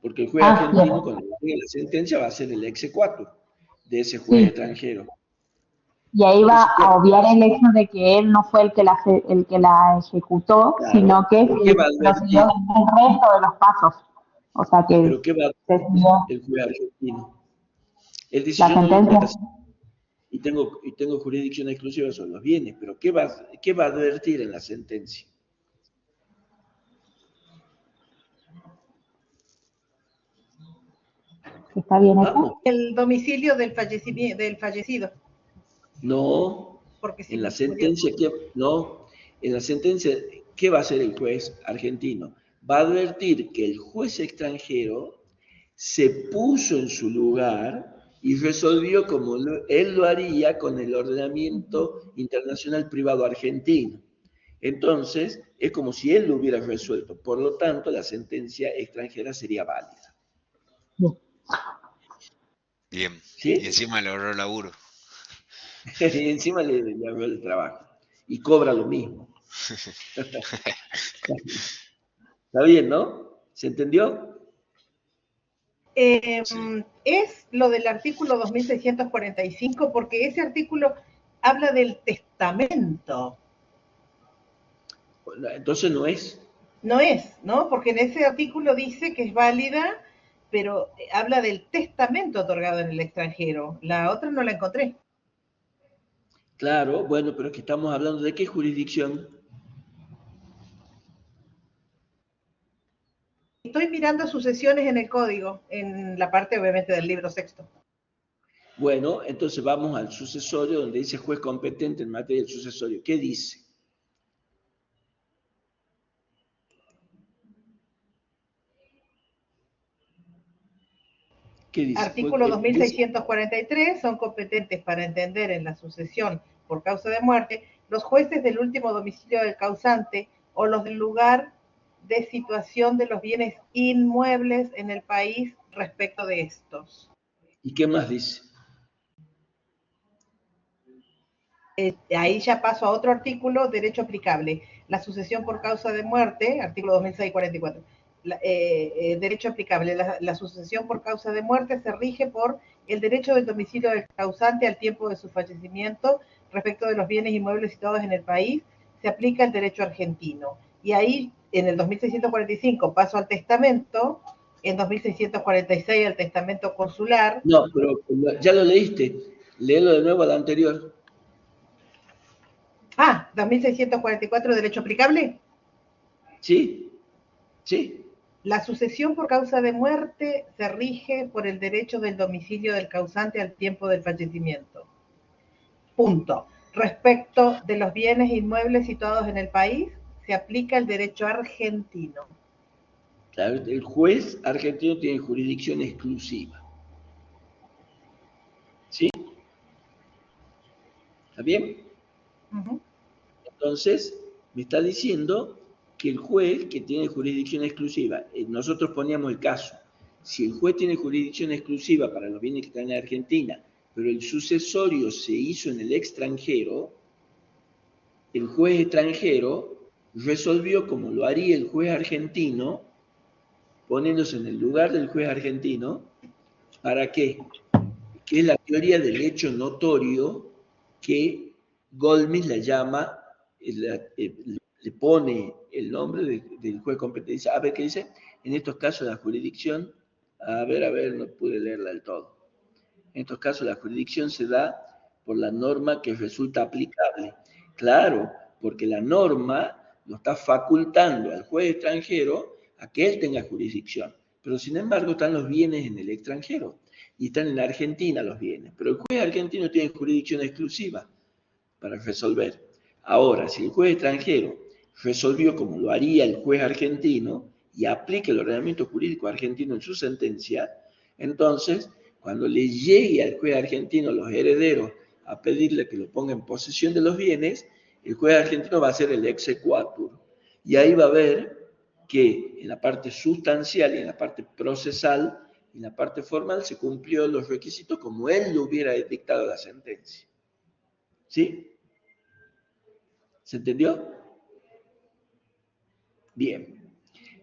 Porque el juez argentino, cuando llegue la sentencia, va a ser el exequatur de ese juez extranjero. Y ahí va a obviar el hecho de que él no fue el que la ejecutó, claro, sino que siguió el resto de los pasos. O sea que... ¿Pero qué va a decir el juez argentino? Él dice, la sentencia. Y tengo jurisdicción exclusiva sobre los bienes, pero ¿qué va a advertir en la sentencia? ¿Está bien hecho? El domicilio del fallecido. No, porque si en la sentencia, ¿qué va a hacer el juez argentino? Va a advertir que el juez extranjero se puso en su lugar y resolvió como él lo haría con el ordenamiento internacional privado argentino. Entonces, es como si él lo hubiera resuelto. Por lo tanto, la sentencia extranjera sería válida. Bien. ¿Sí? Y encima le ahorró laburo. Y encima le ahorró el trabajo. Y cobra lo mismo. Está bien, ¿no? ¿Se entendió? Es lo del artículo 2645, porque ese artículo habla del testamento. Entonces no es. No es, ¿no? Porque en ese artículo dice que es válida, pero habla del testamento otorgado en el extranjero. La otra no la encontré. Claro, bueno, pero es que estamos hablando de qué jurisdicción. Estoy mirando sucesiones en el código, en la parte obviamente del libro sexto. Bueno, entonces vamos al sucesorio donde dice juez competente en materia del sucesorio. ¿Qué dice? ¿Qué dice? Artículo 2643, son competentes para entender en la sucesión por causa de muerte los jueces del último domicilio del causante o los del lugar de situación de los bienes inmuebles en el país respecto de estos. ¿Y qué más dice? Ahí ya paso a otro artículo, derecho aplicable. La sucesión por causa de muerte, artículo 2644. Derecho aplicable. La sucesión por causa de muerte se rige por el derecho del domicilio del causante al tiempo de su fallecimiento respecto de los bienes inmuebles situados en el país. Se aplica el derecho argentino. Y ahí, en el 2645, paso al testamento. En 2646, al testamento consular. No, pero ya lo leíste. Léelo de nuevo al anterior. 2644, derecho aplicable. Sí, sí. La sucesión por causa de muerte se rige por el derecho del domicilio del causante al tiempo del fallecimiento. Punto. Respecto de los bienes inmuebles situados en el país, se aplica el derecho argentino. Claro, el juez argentino tiene jurisdicción exclusiva. ¿Sí? ¿Está bien? Uh-huh. Entonces, me está diciendo que el juez que tiene jurisdicción exclusiva, nosotros poníamos el caso, si el juez tiene jurisdicción exclusiva para los bienes que están en Argentina, pero el sucesorio se hizo en el extranjero, el juez extranjero resolvió como lo haría el juez argentino, poniéndose en el lugar del juez argentino. ¿Para qué? Que es la teoría del hecho notorio que Golmis la llama, le pone el nombre del juez competente. A ver qué dice. En estos casos la jurisdicción, a ver, no pude leerla del todo. En estos casos la jurisdicción se da por la norma que resulta aplicable. Claro, porque la norma lo está facultando al juez extranjero a que él tenga jurisdicción. Pero sin embargo están los bienes en el extranjero y están en la Argentina los bienes. Pero el juez argentino tiene jurisdicción exclusiva para resolver. Ahora, si el juez extranjero resolvió como lo haría el juez argentino y aplica el ordenamiento jurídico argentino en su sentencia, entonces, cuando le llegue al juez argentino los herederos a pedirle que lo ponga en posesión de los bienes, el juez argentino va a hacer el exequatur. Y ahí va a ver que en la parte sustancial y en la parte procesal y en la parte formal se cumplió los requisitos como él lo hubiera dictado la sentencia. ¿Sí? ¿Se entendió? Bien.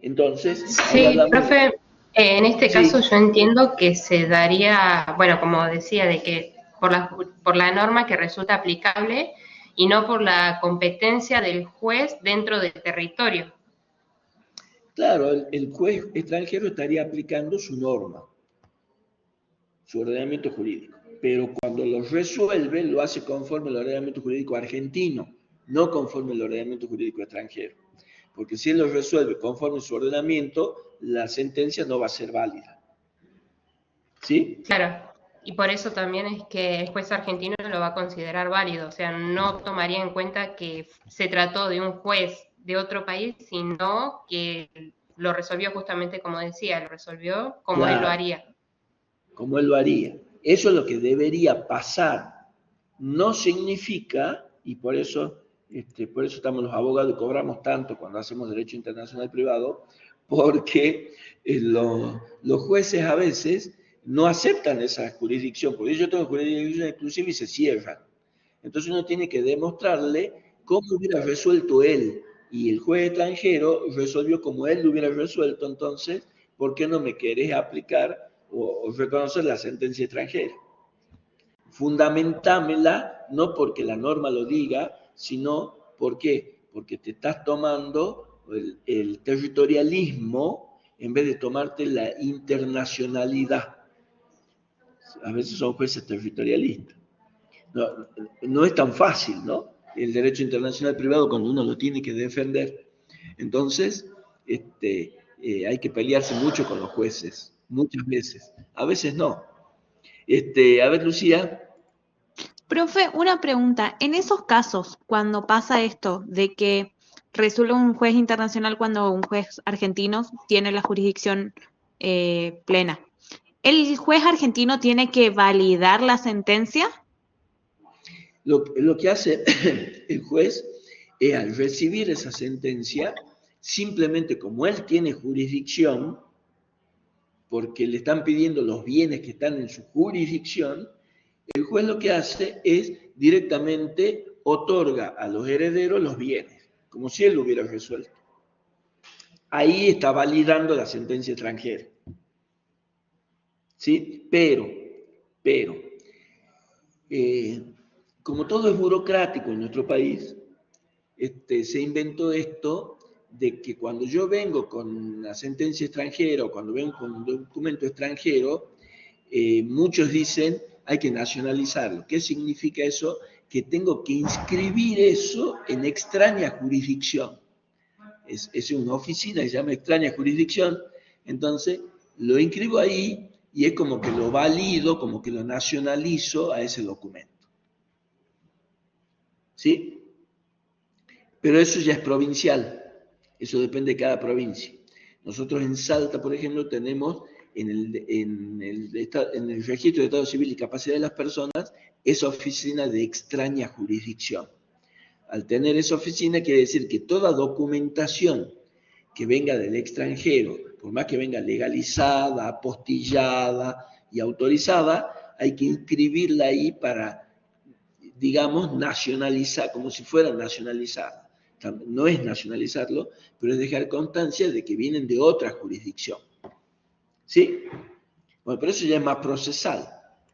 Entonces... Sí, profe, en este caso yo entiendo que se daría, bueno, como decía, de que por la norma que resulta aplicable y no por la competencia del juez dentro del territorio. Claro, el juez extranjero estaría aplicando su norma, su ordenamiento jurídico, pero cuando lo resuelve lo hace conforme al ordenamiento jurídico argentino, no conforme al ordenamiento jurídico extranjero. Porque si él lo resuelve conforme a su ordenamiento, la sentencia no va a ser válida. ¿Sí? Claro, y por eso también es que el juez argentino lo va a considerar válido, o sea, no tomaría en cuenta que se trató de un juez de otro país, sino que lo resolvió justamente como decía, lo resolvió como él lo haría. Como él lo haría. Eso es lo que debería pasar. No significa, y por eso estamos los abogados y cobramos tanto cuando hacemos derecho internacional privado, porque los jueces a veces no aceptan esa jurisdicción, porque yo tengo jurisdicción exclusiva y se cierran. Entonces uno tiene que demostrarle cómo hubiera resuelto él, y el juez extranjero resolvió como él lo hubiera resuelto. Entonces, ¿por qué no me querés aplicar o reconocer la sentencia extranjera? Fundamentámela, no porque la norma lo diga, sino ¿por qué? Porque te estás tomando el territorialismo en vez de tomarte la internacionalidad. A veces son jueces territorialistas. No es tan fácil, ¿no? El derecho internacional privado cuando uno lo tiene que defender. Entonces, hay que pelearse mucho con los jueces, muchas veces. A veces no. A ver, Lucía. Profe, una pregunta. En esos casos, cuando pasa esto de que resuelve un juez internacional cuando un juez argentino tiene la jurisdicción plena, ¿el juez argentino tiene que validar la sentencia? Lo que hace el juez es, al recibir esa sentencia, simplemente como él tiene jurisdicción, porque le están pidiendo los bienes que están en su jurisdicción, el juez lo que hace es directamente otorga a los herederos los bienes, como si él lo hubiera resuelto. Ahí está validando la sentencia extranjera. ¿Sí? Pero, como todo es burocrático en nuestro país, se inventó esto de que cuando yo vengo con una sentencia extranjera o cuando vengo con un documento extranjero, muchos dicen hay que nacionalizarlo. ¿Qué significa eso? Que tengo que inscribir eso en extraña jurisdicción. Es una oficina que se llama extraña jurisdicción, entonces lo inscribo ahí y es como que lo valido, como que lo nacionalizo a ese documento. ¿Sí? Pero eso ya es provincial, eso depende de cada provincia. Nosotros en Salta, por ejemplo, tenemos en el registro de Estado Civil y Capacidad de las Personas esa oficina de extraña jurisdicción. Al tener esa oficina quiere decir que toda documentación que venga del extranjero, por más que venga legalizada, apostillada y autorizada, hay que inscribirla ahí para, digamos, nacionalizar, como si fuera nacionalizada. No es nacionalizarlo, pero es dejar constancia de que vienen de otra jurisdicción. ¿Sí? Bueno, pero eso ya es más procesal.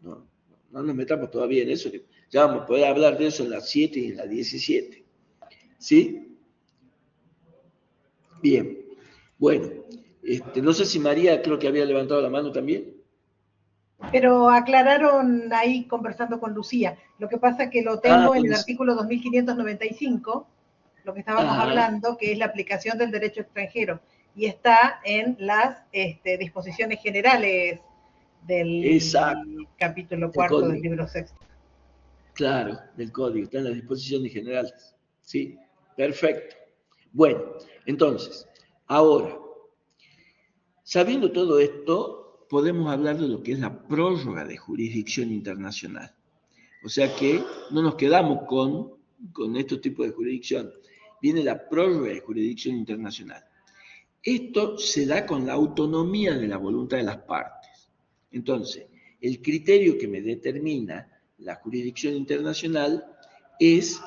No nos metamos todavía en eso, que ya vamos a poder hablar de eso en las 7 y en las 17. ¿Sí? Bien. Bueno, no sé si María creo que había levantado la mano también. Pero aclararon ahí conversando con Lucía. Lo que pasa es que lo tengo en el artículo 2595, lo que estábamos hablando, que es la aplicación del derecho extranjero. Y está en las disposiciones generales del capítulo 4 del libro 6. Claro, del código, está en las disposiciones generales. Sí, perfecto. Bueno, entonces, ahora, sabiendo todo esto, podemos hablar de lo que es la prórroga de jurisdicción internacional. O sea que no nos quedamos con estos tipos de jurisdicción. Viene la prórroga de jurisdicción internacional. Esto se da con la autonomía de la voluntad de las partes. Entonces, el criterio que me determina la jurisdicción internacional es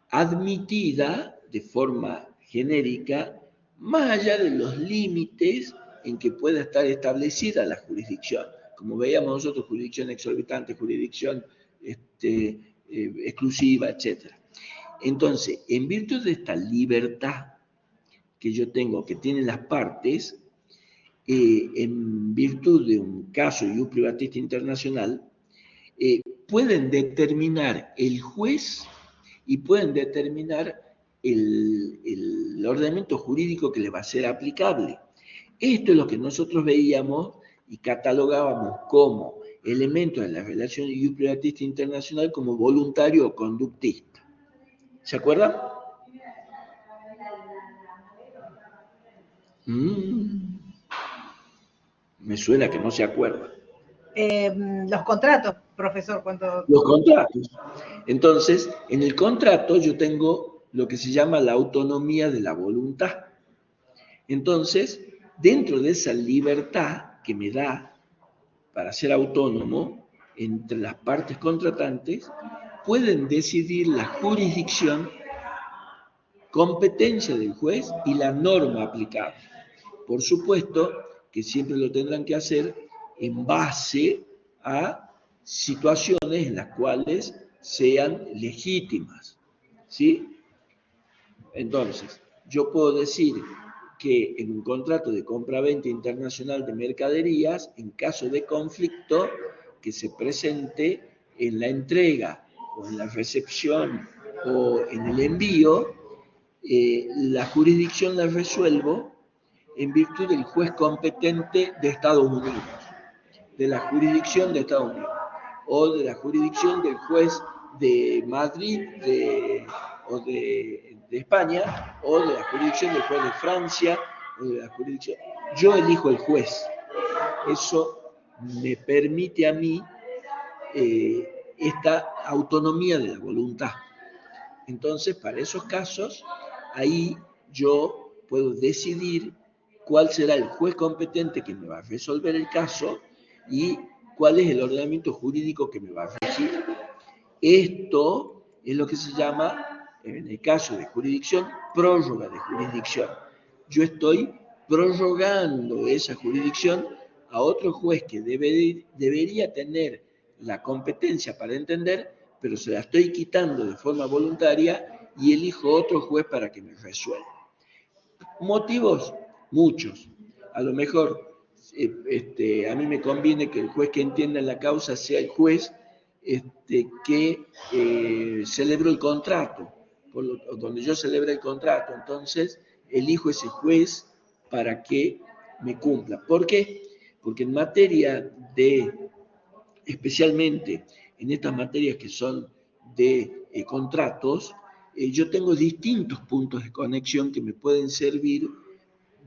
admitida de forma genérica, más allá de los límites en que pueda estar establecida la jurisdicción. Como veíamos nosotros, jurisdicción exorbitante, jurisdicción exclusiva, etc. Entonces, en virtud de esta libertad que yo tengo, que tienen las partes, en virtud de un caso ius privatista internacional, pueden determinar el juez y pueden determinar el ordenamiento jurídico que le va a ser aplicable. Esto es lo que nosotros veíamos y catalogábamos como elemento de la relación ius privatista internacional como voluntario o conductista. ¿Se acuerdan? Me suena que no se acuerda. Los contratos, profesor, cuando... Los contratos. Entonces, en el contrato yo tengo lo que se llama la autonomía de la voluntad. Entonces, dentro de esa libertad que me da para ser autónomo, entre las partes contratantes, pueden decidir la jurisdicción, competencia del juez y la norma aplicable. Por supuesto que siempre lo tendrán que hacer en base a situaciones en las cuales sean legítimas, ¿sí? Entonces, yo puedo decir que en un contrato de compra-venta internacional de mercaderías, en caso de conflicto que se presente en la entrega o en la recepción o en el envío, la jurisdicción la resuelvo en virtud del juez competente de Estados Unidos. de la jurisdicción de Estados Unidos, o de la jurisdicción del juez de Madrid o de España, o de la jurisdicción del juez de Francia, o de la jurisdicción. Yo elijo el juez. Eso me permite a mí esta autonomía de la voluntad. Entonces, para esos casos, ahí yo puedo decidir cuál será el juez competente que me va a resolver el caso y cuál es el ordenamiento jurídico que me va a regir. Esto es lo que se llama, en el caso de jurisdicción, prórroga de jurisdicción. Yo estoy prorrogando esa jurisdicción a otro juez que debería tener la competencia para entender, pero se la estoy quitando de forma voluntaria y elijo otro juez para que me resuelva. Motivos, muchos. A lo mejor a mí me conviene que el juez que entienda la causa sea el juez que celebró el contrato, donde yo celebre el contrato. Entonces, elijo ese juez para que me cumpla. ¿Por qué? Porque en materia especialmente en estas materias que son de contratos, yo tengo distintos puntos de conexión que me pueden servir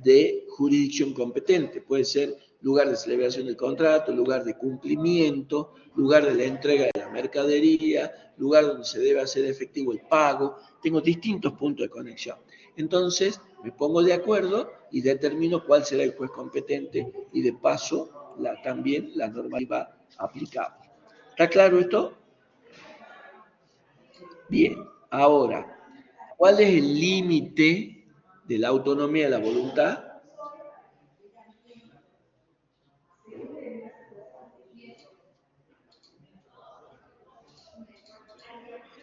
de jurisdicción competente. Puede ser lugar de celebración del contrato, lugar de cumplimiento, lugar de la entrega de la mercadería, lugar donde se debe hacer efectivo el pago. Tengo distintos puntos de conexión. Entonces, me pongo de acuerdo y determino cuál será el juez competente y de paso también la normativa aplicable. ¿Está claro esto? Bien, ahora, ¿cuál es el límite de la autonomía de la voluntad?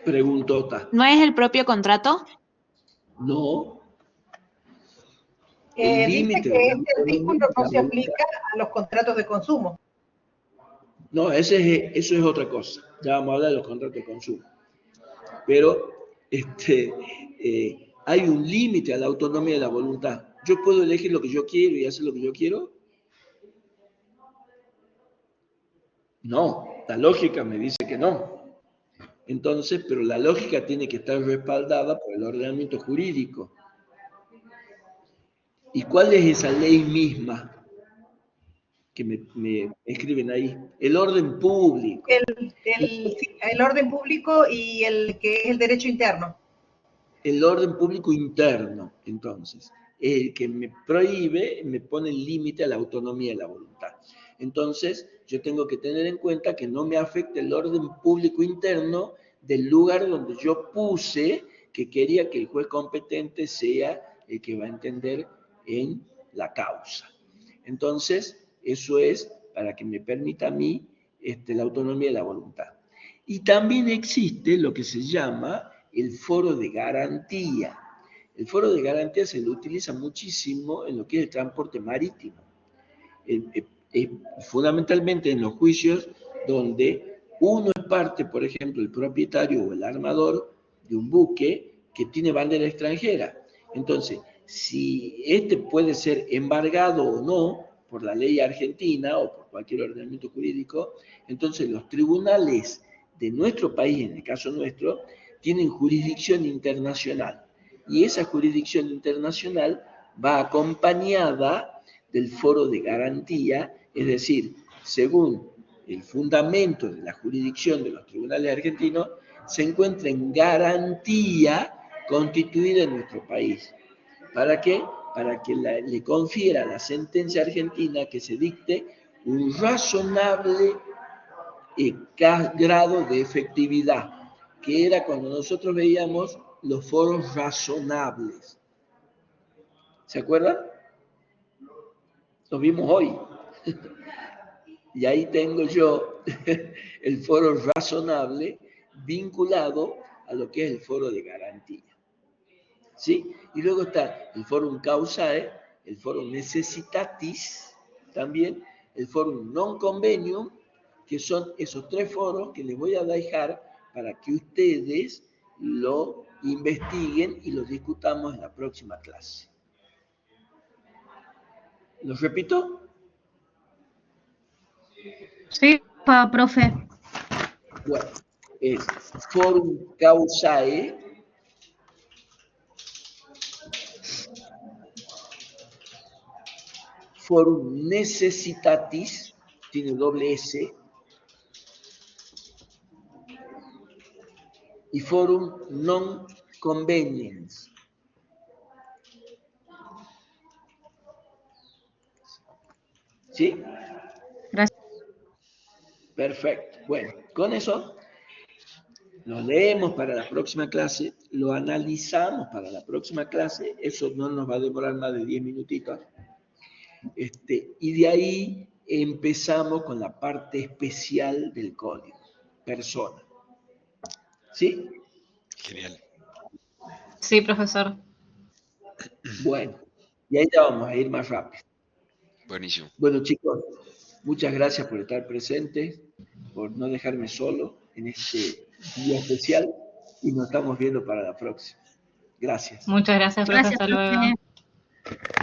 Preguntota. ¿No es el propio contrato? No. Dice que este artículo no se aplica a los contratos de consumo. No, eso es otra cosa. Ya vamos a hablar de los contratos de consumo. Pero hay un límite a la autonomía de la voluntad. ¿Yo puedo elegir lo que yo quiero y hacer lo que yo quiero? No, la lógica me dice que no. Entonces, pero la lógica tiene que estar respaldada por el ordenamiento jurídico. ¿Y cuál es esa ley misma que me escriben ahí? El orden público. El orden público y el que es el derecho interno. El orden público interno, entonces, el que me prohíbe, me pone el límite a la autonomía de la voluntad. Entonces, yo tengo que tener en cuenta que no me afecte el orden público interno del lugar donde yo puse que quería que el juez competente sea el que va a entender en la causa. Entonces, eso es para que me permita a mí la autonomía de la voluntad. Y también existe lo que se llama el foro de garantía. El foro de garantía se lo utiliza muchísimo en lo que es el transporte marítimo. Fundamentalmente en los juicios donde uno es parte, por ejemplo, el propietario o el armador de un buque que tiene bandera extranjera. Entonces, si puede ser embargado o no por la ley argentina o por cualquier ordenamiento jurídico, entonces los tribunales de nuestro país, en el caso nuestro, tienen jurisdicción internacional. Y esa jurisdicción internacional va acompañada del foro de garantía, es decir, según el fundamento de la jurisdicción de los tribunales argentinos, se encuentra en garantía constituida en nuestro país. ¿Para qué? Para que le confiera a la sentencia argentina que se dicte un razonable grado de efectividad, que era cuando nosotros veíamos los foros razonables. ¿Se acuerdan? Los vimos hoy. Y ahí tengo yo el foro razonable vinculado a lo que es el foro de garantía. ¿Sí? Y luego está el forum causae, el forum necessitatis, también el forum non convenium, que son esos tres foros que les voy a dejar para que ustedes lo investiguen y lo discutamos en la próxima clase. ¿Los repito? Sí, profe. Bueno, es forum causae forum necessitatis, tiene doble S, y forum non conveniens. ¿Sí? Gracias. Perfecto. Bueno, con eso lo leemos para la próxima clase, lo analizamos para la próxima clase, eso no nos va a demorar más de 10 minutitos. Y de ahí empezamos con la parte especial del código, persona. ¿Sí? Genial. Sí, profesor. Bueno, y ahí ya vamos a ir más rápido. Buenísimo. Bueno, chicos, muchas gracias por estar presentes, por no dejarme solo en este día especial y nos estamos viendo para la próxima. Gracias. Muchas gracias, profe. Gracias, Hasta luego. profe.